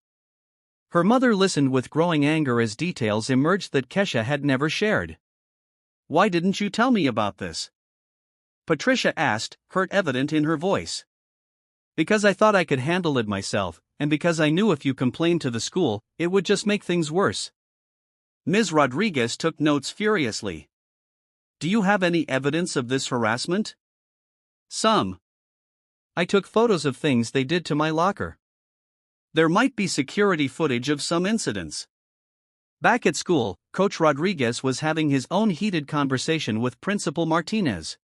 Speaker 1: Her mother listened with growing anger as details emerged that Kesha had never shared. "Why didn't you tell me about this?" Patricia asked, hurt evident in her voice. "Because I thought I could handle it myself, and because I knew if you complained to the school, it would just make things worse." Ms. Rodriguez took notes furiously. "Do you have any evidence of this harassment?" "Some. I took photos of things they did to my locker. There might be security footage of some incidents." Back at school, Coach Rodriguez was having his own heated conversation with Principal Martinez.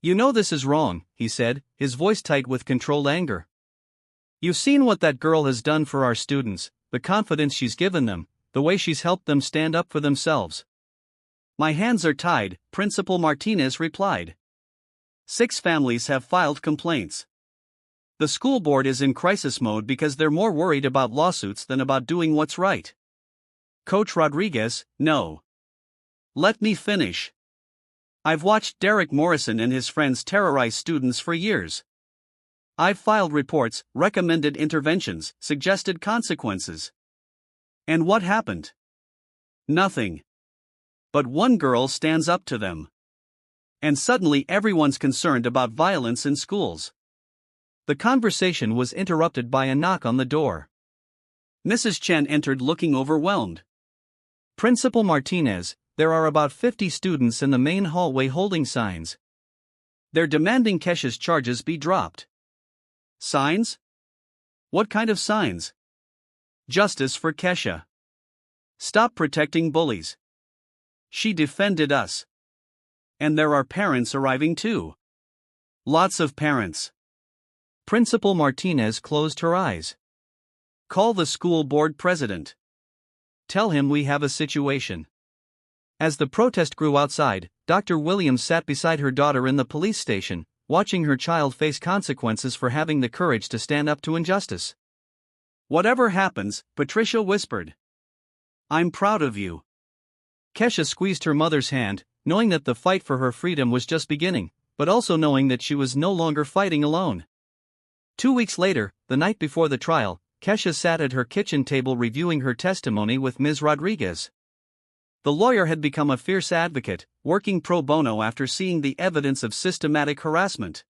Speaker 1: "You know this is wrong," he said, his voice tight with controlled anger. "You've seen what that girl has done for our students, the confidence she's given them, the way she's helped them stand up for themselves." "My hands are tied," Principal Martinez replied. 6 families have filed complaints. The school board is in crisis mode because they're more worried about lawsuits than about doing what's right. Coach Rodriguez, no. Let me finish. I've watched Derek Morrison and his friends terrorize students for years. I've filed reports, recommended interventions, suggested consequences. And what happened? Nothing. But one girl stands up to them. And suddenly everyone's concerned about violence in schools. The conversation was interrupted by a knock on the door. Mrs. Chen entered looking overwhelmed. "Principal Martinez, there are about 50 students in the main hallway holding signs. They're demanding Kesha's charges be dropped." "Signs? What kind of signs?" "Justice for Kesha. Stop protecting bullies. She defended us. And there are parents arriving too. Lots of parents." Principal Martinez closed her eyes. "Call the school board president. Tell him we have a situation." As the protest grew outside, Dr. Williams sat beside her daughter in the police station, watching her child face consequences for having the courage to stand up to injustice. "Whatever happens," Patricia whispered, "I'm proud of you." Kesha squeezed her mother's hand, knowing that the fight for her freedom was just beginning, but also knowing that she was no longer fighting alone. 2 weeks later, the night before the trial, Kesha sat at her kitchen table reviewing her testimony with Ms. Rodriguez. The lawyer had become a fierce advocate, working pro bono after seeing the evidence of systematic harassment.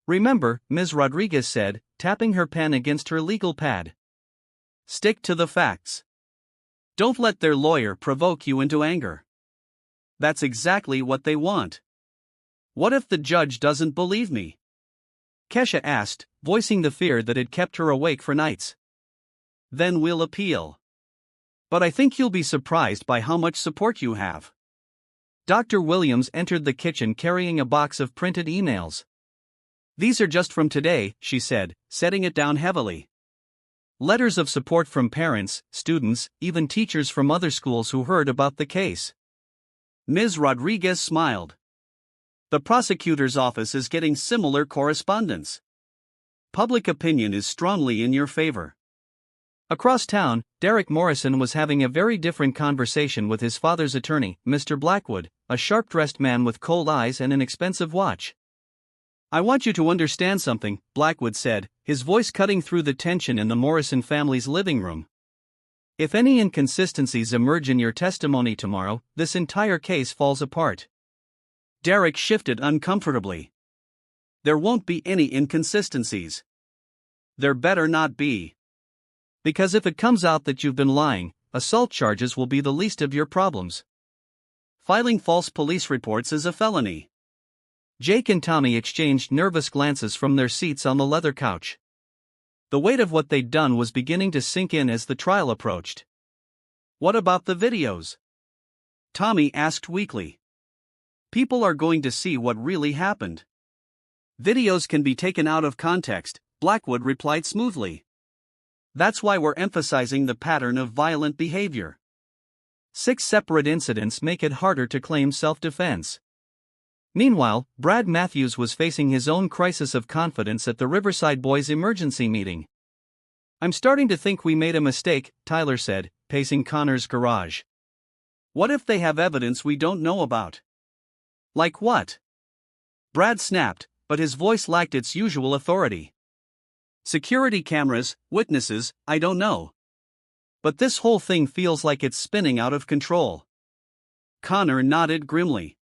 Speaker 1: "Remember," Ms. Rodriguez said, tapping her pen against her legal pad. "Stick to the facts. Don't let their lawyer provoke you into anger. That's exactly what they want." "What if the judge doesn't believe me?" Kesha asked, voicing the fear that had kept her awake for nights. "Then we'll appeal. But I think you'll be surprised by how much support you have." Dr. Williams entered the kitchen carrying a box of printed emails. "These are just from today," she said, setting it down heavily. "Letters of support from parents, students, even teachers from other schools who heard about the case." Ms. Rodriguez smiled. "The prosecutor's office is getting similar correspondence. Public opinion is strongly in your favor." Across town, Derek Morrison was having a very different conversation with his father's attorney, Mr. Blackwood, a sharp-dressed man with cold eyes and an expensive watch. "I want you to understand something," Blackwood said, his voice cutting through the tension in the Morrison family's living room. "If any inconsistencies emerge in your testimony tomorrow, this entire case falls apart." Derek shifted uncomfortably. "There won't be any inconsistencies. There better not be. Because if it comes out that you've been lying, assault charges will be the least of your problems. Filing false police reports is a felony." Jake and Tommy exchanged nervous glances from their seats on the leather couch. The weight of what they'd done was beginning to sink in as the trial approached. "What about the videos?" Tommy asked weakly. "People are going to see what really happened." "Videos can be taken out of context," Blackwood replied smoothly. "That's why we're emphasizing the pattern of violent behavior. 6 separate incidents make it harder to claim self-defense." Meanwhile, Brad Matthews was facing his own crisis of confidence at the Riverside Boys emergency meeting. "I'm starting to think we made a mistake," Tyler said, pacing Connor's garage. "What if they have evidence we don't know about?" "Like what?" Brad snapped, but his voice lacked its usual authority. "Security cameras, witnesses, I don't know. But this whole thing feels like it's spinning out of control." Connor nodded grimly.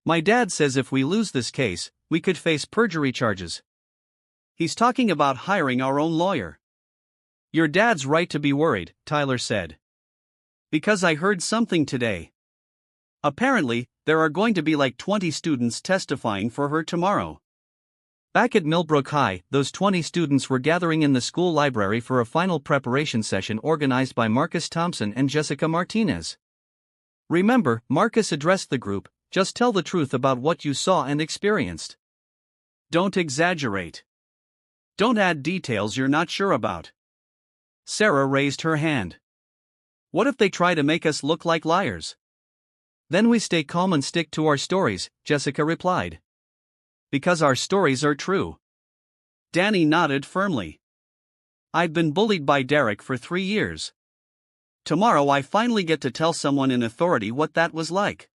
Speaker 1: "My dad says if we lose this case, we could face perjury charges. He's talking about hiring our own lawyer." "Your dad's right to be worried," Tyler said. "Because I heard something today. Apparently, there are going to be like 20 students testifying for her tomorrow." Back at Milbrook High, those 20 students were gathering in the school library for a final preparation session organized by Marcus Thompson and Jessica Martinez. "Remember," Marcus addressed the group, "just tell the truth about what you saw and experienced. Don't exaggerate. Don't add details you're not sure about." Sarah raised her hand. "What if they try to make us look like liars?" "Then we stay calm and stick to our stories," Jessica replied. "Because our stories are true." Danny nodded firmly. "I've been bullied by Derek for 3 years. Tomorrow I finally get to tell someone in authority what that was like."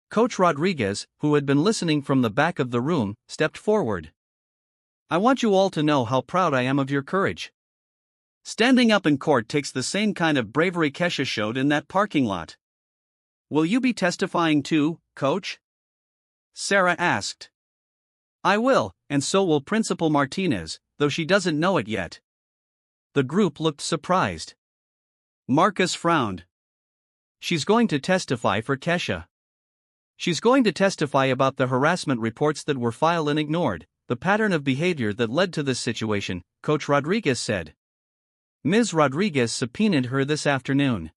Speaker 1: Coach Rodriguez, who had been listening from the back of the room, stepped forward. "I want you all to know how proud I am of your courage. Standing up in court takes the same kind of bravery Kesha showed in that parking lot." "Will you be testifying too, Coach?" Sarah asked. "I will, and so will Principal Martinez, though she doesn't know it yet." The group looked surprised. Marcus frowned. "She's going to testify for Kesha. She's going to testify about the harassment reports that were filed and ignored, the pattern of behavior that led to this situation," Coach Rodriguez said. Ms. Rodriguez subpoenaed her this afternoon.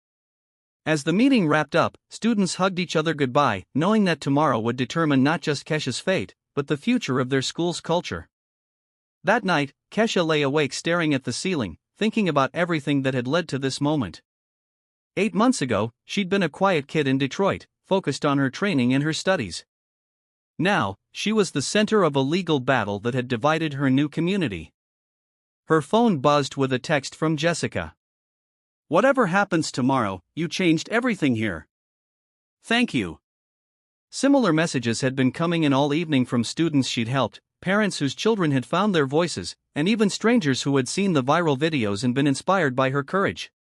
Speaker 1: As the meeting wrapped up, students hugged each other goodbye, knowing that tomorrow would determine not just Kesha's fate, but the future of their school's culture. That night, Kesha lay awake staring at the ceiling, thinking about everything that had led to this moment. 8 months ago, she'd been a quiet kid in Detroit, focused on her training and her studies. Now, she was the center of a legal battle that had divided her new community. Her phone buzzed with a text from Jessica. "Whatever happens tomorrow, you changed everything here. Thank you." Similar messages had been coming in all evening from students she'd helped, parents whose children had found their voices, and even strangers who had seen the viral videos and been inspired by her courage.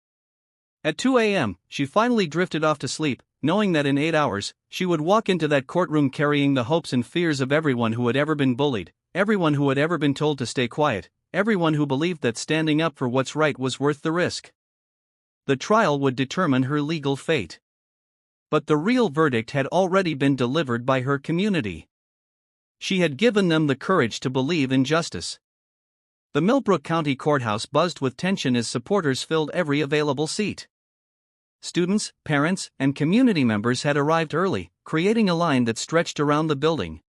Speaker 1: At 2 a.m., she finally drifted off to sleep, knowing that in 8 hours, she would walk into that courtroom carrying the hopes and fears of everyone who had ever been bullied, everyone who had ever been told to stay quiet, everyone who believed that standing up for what's right was worth the risk. The trial would determine her legal fate. But the real verdict had already been delivered by her community. She had given them the courage to believe in justice. The Milbrook County Courthouse buzzed with tension as supporters filled every available seat. Students, parents, and community members had arrived early, creating a line that stretched around the building.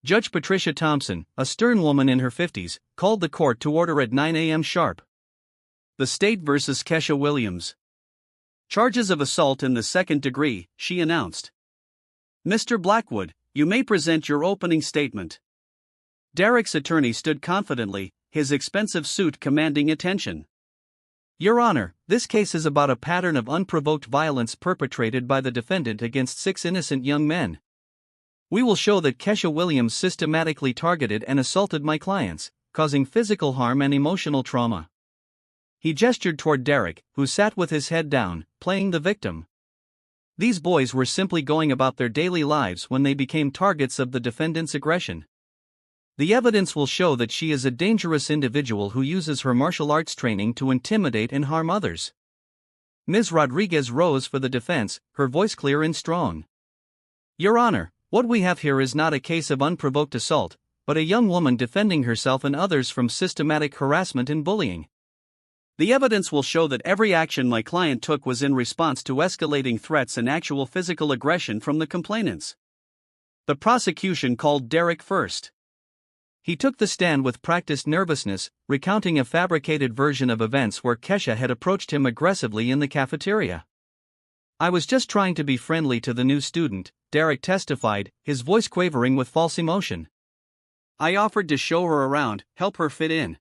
Speaker 1: Judge Patricia Thompson, a stern woman in her 50s, called the court to order at 9 a.m. sharp. The state versus Kesha Williams. Charges of assault in the 2nd degree, she announced. "Mr. Blackwood, you may present your opening statement." Derek's attorney stood confidently, his expensive suit commanding attention. Your Honor, this case is about a pattern of unprovoked violence perpetrated by the defendant against 6 innocent young men. We will show that Kesha Williams systematically targeted and assaulted my clients, causing physical harm and emotional trauma. He gestured toward Derek, who sat with his head down, playing the victim. These boys were simply going about their daily lives when they became targets of the defendant's aggression. The evidence will show that she is a dangerous individual who uses her martial arts training to intimidate and harm others. Ms. Rodriguez rose for the defense, her voice clear and strong. Your Honor, what we have here is not a case of unprovoked assault, but a young woman defending herself and others from systematic harassment and bullying. The evidence will show that every action my client took was in response to escalating threats and actual physical aggression from the complainants. The prosecution called Derek first. He took the stand with practiced nervousness, recounting a fabricated version of events where Kesha had approached him aggressively in the cafeteria. I was just trying to be friendly to the new student, Derek testified, his voice quavering with false emotion. I offered to show her around, help her fit in.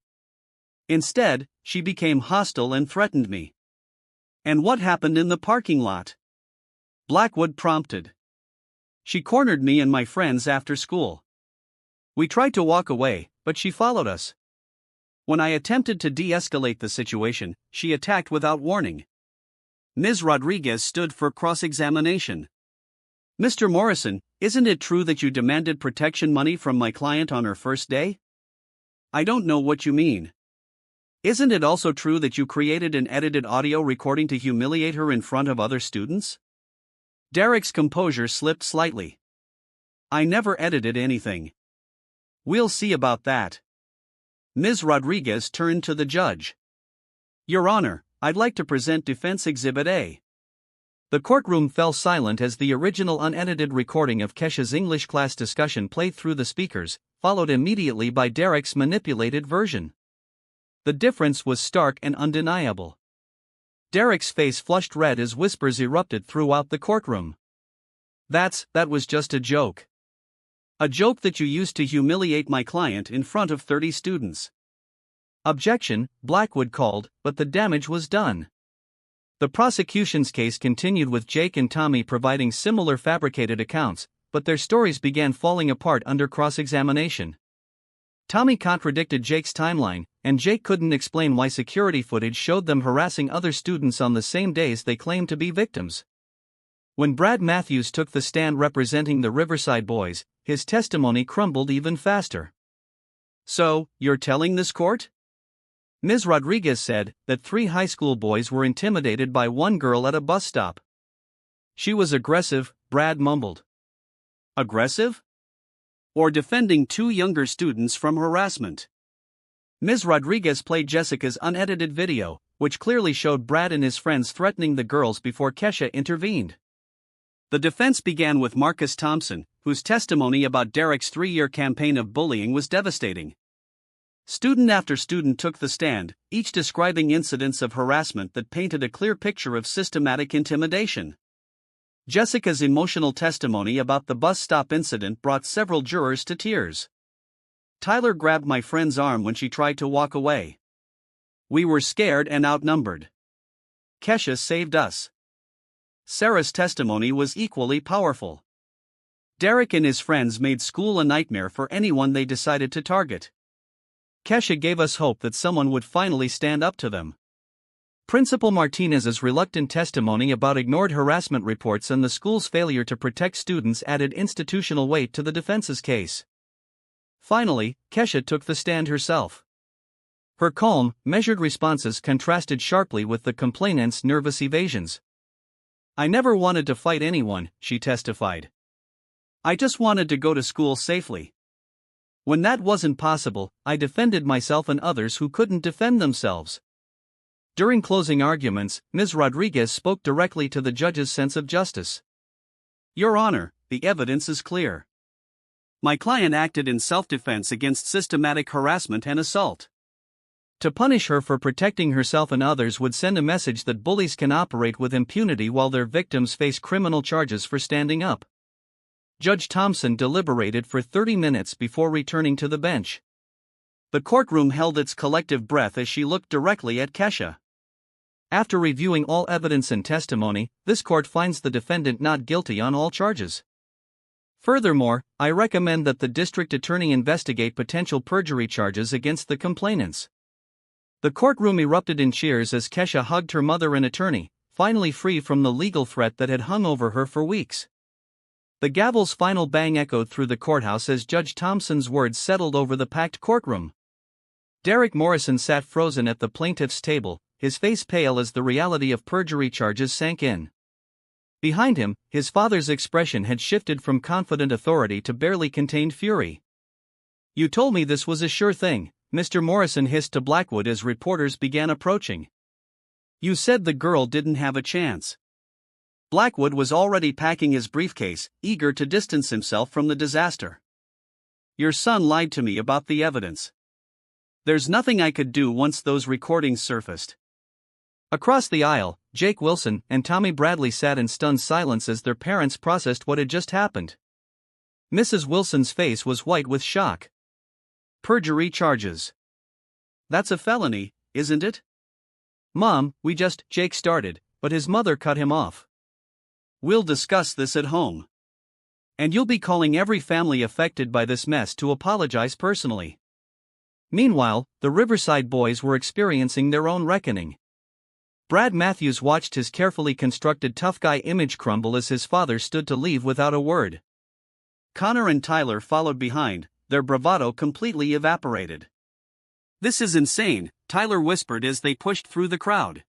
Speaker 1: Instead, she became hostile and threatened me. And what happened in the parking lot? Blackwood prompted. She cornered me and my friends after school. We tried to walk away, but she followed us. When I attempted to de-escalate the situation, she attacked without warning. Ms. Rodriguez stood for cross-examination. Mr. Morrison, isn't it true that you demanded protection money from my client on her first day? I don't know what you mean. Isn't it also true that you created an edited audio recording to humiliate her in front of other students? Derek's composure slipped slightly. I never edited anything. We'll see about that. Ms. Rodriguez turned to the judge. Your Honor, I'd like to present Defense Exhibit A. The courtroom fell silent as the original unedited recording of Kesha's English class discussion played through the speakers, followed immediately by Derek's manipulated version. The difference was stark and undeniable. Derek's face flushed red as whispers erupted throughout the courtroom. That was just a joke. A joke that you used to humiliate my client in front of 30 students. Objection, Blackwood called, but the damage was done. The prosecution's case continued with Jake and Tommy providing similar fabricated accounts, but their stories began falling apart under cross-examination. Tommy contradicted Jake's timeline, and Jake couldn't explain why security footage showed them harassing other students on the same days they claimed to be victims. When Brad Matthews took the stand representing the Riverside boys, his testimony crumbled even faster. So, you're telling this court? Ms. Rodriguez said that 3 high school boys were intimidated by one girl at a bus stop. She was aggressive, Brad mumbled. Aggressive? Or defending 2 younger students from harassment? Ms. Rodriguez played Jessica's unedited video, which clearly showed Brad and his friends threatening the girls before Kesha intervened. The defense began with Marcus Thompson, whose testimony about Derek's 3-year campaign of bullying was devastating. Student after student took the stand, each describing incidents of harassment that painted a clear picture of systematic intimidation. Jessica's emotional testimony about the bus stop incident brought several jurors to tears. Tyler grabbed my friend's arm when she tried to walk away. We were scared and outnumbered. Kesha saved us. Sarah's testimony was equally powerful. Derek and his friends made school a nightmare for anyone they decided to target. Kesha gave us hope that someone would finally stand up to them. Principal Martinez's reluctant testimony about ignored harassment reports and the school's failure to protect students added institutional weight to the defense's case. Finally, Kesha took the stand herself. Her calm, measured responses contrasted sharply with the complainant's nervous evasions. I never wanted to fight anyone, she testified. I just wanted to go to school safely. When that wasn't possible, I defended myself and others who couldn't defend themselves. During closing arguments, Ms. Rodriguez spoke directly to the judge's sense of justice. Your Honor, the evidence is clear. My client acted in self-defense against systematic harassment and assault. To punish her for protecting herself and others would send a message that bullies can operate with impunity while their victims face criminal charges for standing up. Judge Thompson deliberated for 30 minutes before returning to the bench. The courtroom held its collective breath as she looked directly at Kesha. After reviewing all evidence and testimony, this court finds the defendant not guilty on all charges. Furthermore, I recommend that the district attorney investigate potential perjury charges against the complainants. The courtroom erupted in cheers as Kesha hugged her mother and attorney, finally free from the legal threat that had hung over her for weeks. The gavel's final bang echoed through the courthouse as Judge Thompson's words settled over the packed courtroom. Derek Morrison sat frozen at the plaintiff's table, his face pale as the reality of perjury charges sank in. Behind him, his father's expression had shifted from confident authority to barely contained fury. "You told me this was a sure thing," Mr. Morrison hissed to Blackwood as reporters began approaching. "You said the girl didn't have a chance." Blackwood was already packing his briefcase, eager to distance himself from the disaster. "Your son lied to me about the evidence. There's nothing I could do once those recordings surfaced." Across the aisle, Jake Wilson and Tommy Bradley sat in stunned silence as their parents processed what had just happened. Mrs. Wilson's face was white with shock. "Perjury charges. That's a felony, isn't it?" "Mom, Jake started, but his mother cut him off. "We'll discuss this at home. And you'll be calling every family affected by this mess to apologize personally." Meanwhile, the Riverside boys were experiencing their own reckoning. Brad Matthews watched his carefully constructed tough guy image crumble as his father stood to leave without a word. Connor and Tyler followed behind, their bravado completely evaporated. "This is insane," Tyler whispered as they pushed through the crowd.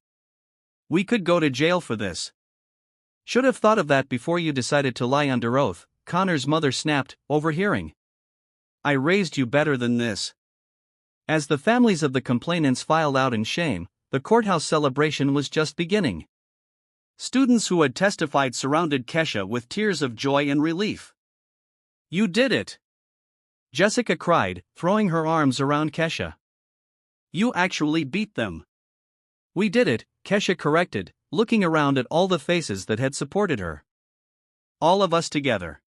Speaker 1: "We could go to jail for this." "Should have thought of that before you decided to lie under oath," Connor's mother snapped, overhearing. "I raised you better than this." As the families of the complainants filed out in shame, the courthouse celebration was just beginning. Students who had testified surrounded Kesha with tears of joy and relief. "You did it!" Jessica cried, throwing her arms around Kesha. "You actually beat them." "We did it," Kesha corrected, looking around at all the faces that had supported her. "All of us together."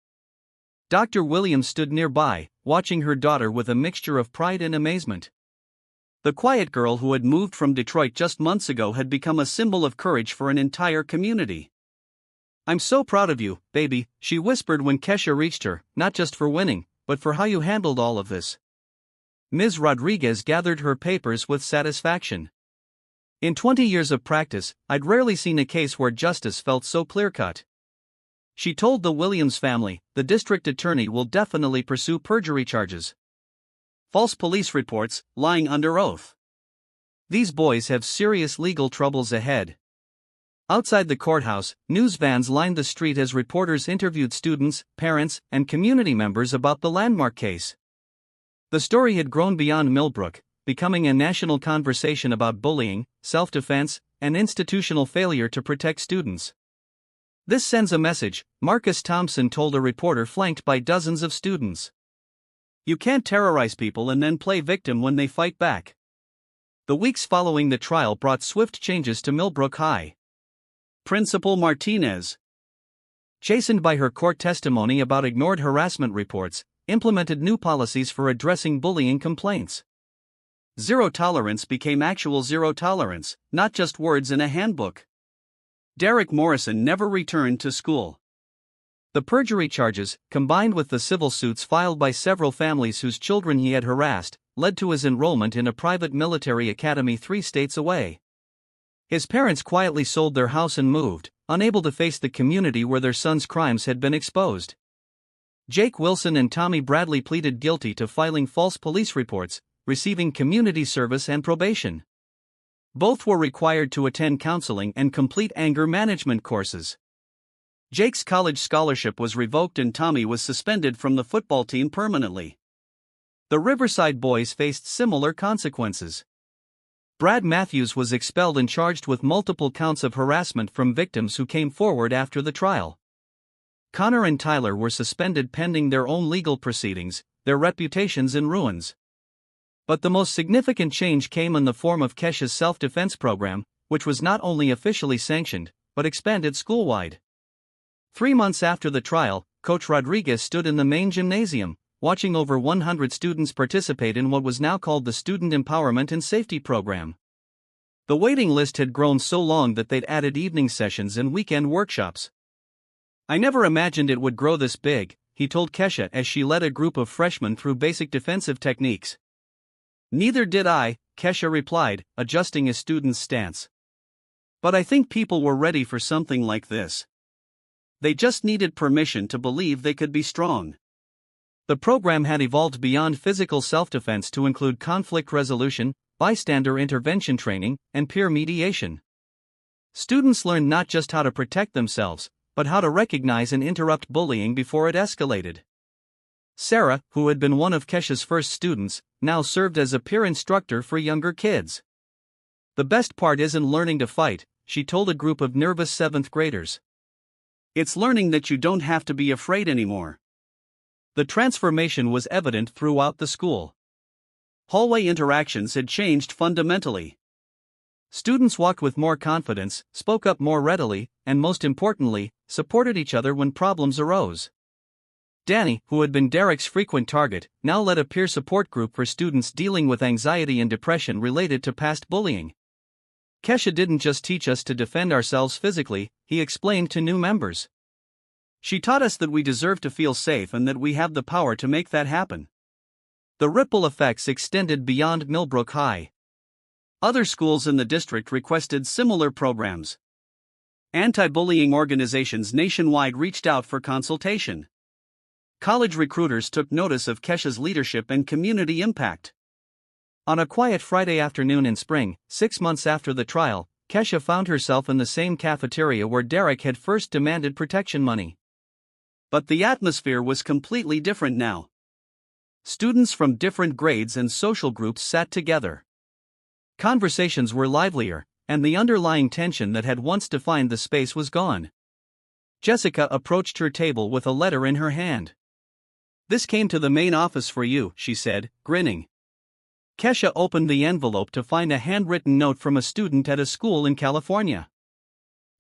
Speaker 1: Dr. Williams stood nearby, watching her daughter with a mixture of pride and amazement. The quiet girl who had moved from Detroit just months ago had become a symbol of courage for an entire community. "I'm so proud of you, baby," she whispered when Kesha reached her, "not just for winning, but for how you handled all of this." Ms. Rodriguez gathered her papers with satisfaction. "In 20 years of practice, I'd rarely seen a case where justice felt so clear-cut." She told the Williams family, "The district attorney will definitely pursue perjury charges. False police reports, lying under oath. These boys have serious legal troubles ahead." Outside the courthouse, news vans lined the street as reporters interviewed students, parents, and community members about the landmark case. The story had grown beyond Milbrook, becoming a national conversation about bullying, self-defense, and institutional failure to protect students. "This sends a message," Marcus Thompson told a reporter flanked by dozens of students. "You can't terrorize people and then play victim when they fight back." The weeks following the trial brought swift changes to Milbrook High. Principal Martinez, chastened by her court testimony about ignored harassment reports, implemented new policies for addressing bullying complaints. Zero tolerance became actual zero tolerance, not just words in a handbook. Derek Morrison never returned to school. The perjury charges, combined with the civil suits filed by several families whose children he had harassed, led to his enrollment in a private military academy 3 states away. His parents quietly sold their house and moved, unable to face the community where their son's crimes had been exposed. Jake Wilson and Tommy Bradley pleaded guilty to filing false police reports, receiving community service and probation. Both were required to attend counseling and complete anger management courses. Jake's college scholarship was revoked and Tommy was suspended from the football team permanently. The Riverside boys faced similar consequences. Brad Matthews was expelled and charged with multiple counts of harassment from victims who came forward after the trial. Connor and Tyler were suspended pending their own legal proceedings, their reputations in ruins. But the most significant change came in the form of Kesha's self-defense program, which was not only officially sanctioned, but expanded school-wide. 3 months after the trial, Coach Rodriguez stood in the main gymnasium, watching over 100 students participate in what was now called the Student Empowerment and Safety Program. The waiting list had grown so long that they'd added evening sessions and weekend workshops. "I never imagined it would grow this big," he told Kesha as she led a group of freshmen through basic defensive techniques. "Neither did I," Kesha replied, adjusting his student's stance. "But I think people were ready for something like this. They just needed permission to believe they could be strong." The program had evolved beyond physical self-defense to include conflict resolution, bystander intervention training, and peer mediation. Students learned not just how to protect themselves, but how to recognize and interrupt bullying before it escalated. Sarah, who had been one of Kesha's first students, now served as a peer instructor for younger kids. "The best part isn't learning to fight," she told a group of nervous 7th graders. "It's learning that you don't have to be afraid anymore." The transformation was evident throughout the school. Hallway interactions had changed fundamentally. Students walked with more confidence, spoke up more readily, and most importantly, supported each other when problems arose. Danny, who had been Derek's frequent target, now led a peer support group for students dealing with anxiety and depression related to past bullying. "Kesha didn't just teach us to defend ourselves physically," he explained to new members. "She taught us that we deserve to feel safe and that we have the power to make that happen." The ripple effects extended beyond Milbrook High. Other schools in the district requested similar programs. Anti-bullying organizations nationwide reached out for consultation. College recruiters took notice of Kesha's leadership and community impact. On a quiet Friday afternoon in spring, 6 months after the trial, Kesha found herself in the same cafeteria where Derek had first demanded protection money. But the atmosphere was completely different now. Students from different grades and social groups sat together. Conversations were livelier, and the underlying tension that had once defined the space was gone. Jessica approached her table with a letter in her hand. "This came to the main office for you," she said, grinning. Kesha opened the envelope to find a handwritten note from a student at a school in California.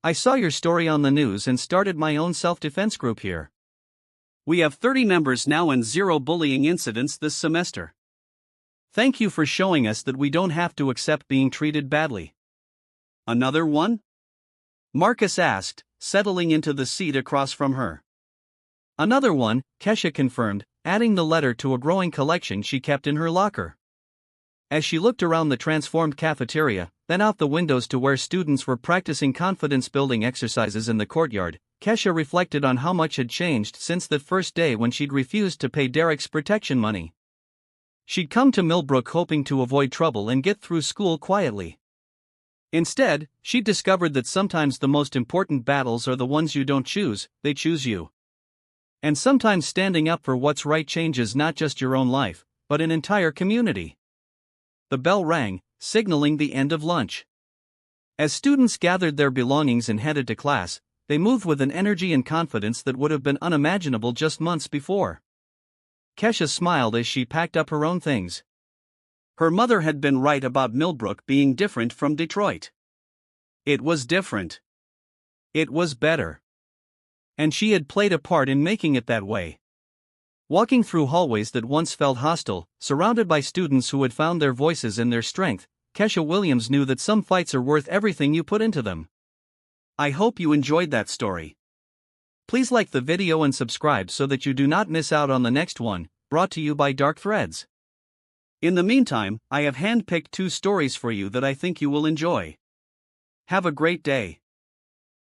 Speaker 1: "I saw your story on the news and started my own self-defense group here. We have 30 members now and 0 bullying incidents this semester. Thank you for showing us that we don't have to accept being treated badly." "Another one?" Marcus asked, settling into the seat across from her. "Another one," Kesha confirmed, adding the letter to a growing collection she kept in her locker. As she looked around the transformed cafeteria, then out the windows to where students were practicing confidence-building exercises in the courtyard, Kesha reflected on how much had changed since that first day when she'd refused to pay Derek's protection money. She'd come to Milbrook hoping to avoid trouble and get through school quietly. Instead, she'd discovered that sometimes the most important battles are the ones you don't choose, they choose you. And sometimes standing up for what's right changes not just your own life, but an entire community. The bell rang, signaling the end of lunch. As students gathered their belongings and headed to class, they moved with an energy and confidence that would have been unimaginable just months before. Kesha smiled as she packed up her own things. Her mother had been right about Milbrook being different from Detroit. It was different. It was better. And she had played a part in making it that way. Walking through hallways that once felt hostile, surrounded by students who had found their voices and their strength, Kesha Williams knew that some fights are worth everything you put into them. I hope you enjoyed that story. Please like the video and subscribe so that you do not miss out on the next one, brought to you by Dark Threads. In the meantime, I have handpicked 2 stories for you that I think you will enjoy. Have a great day.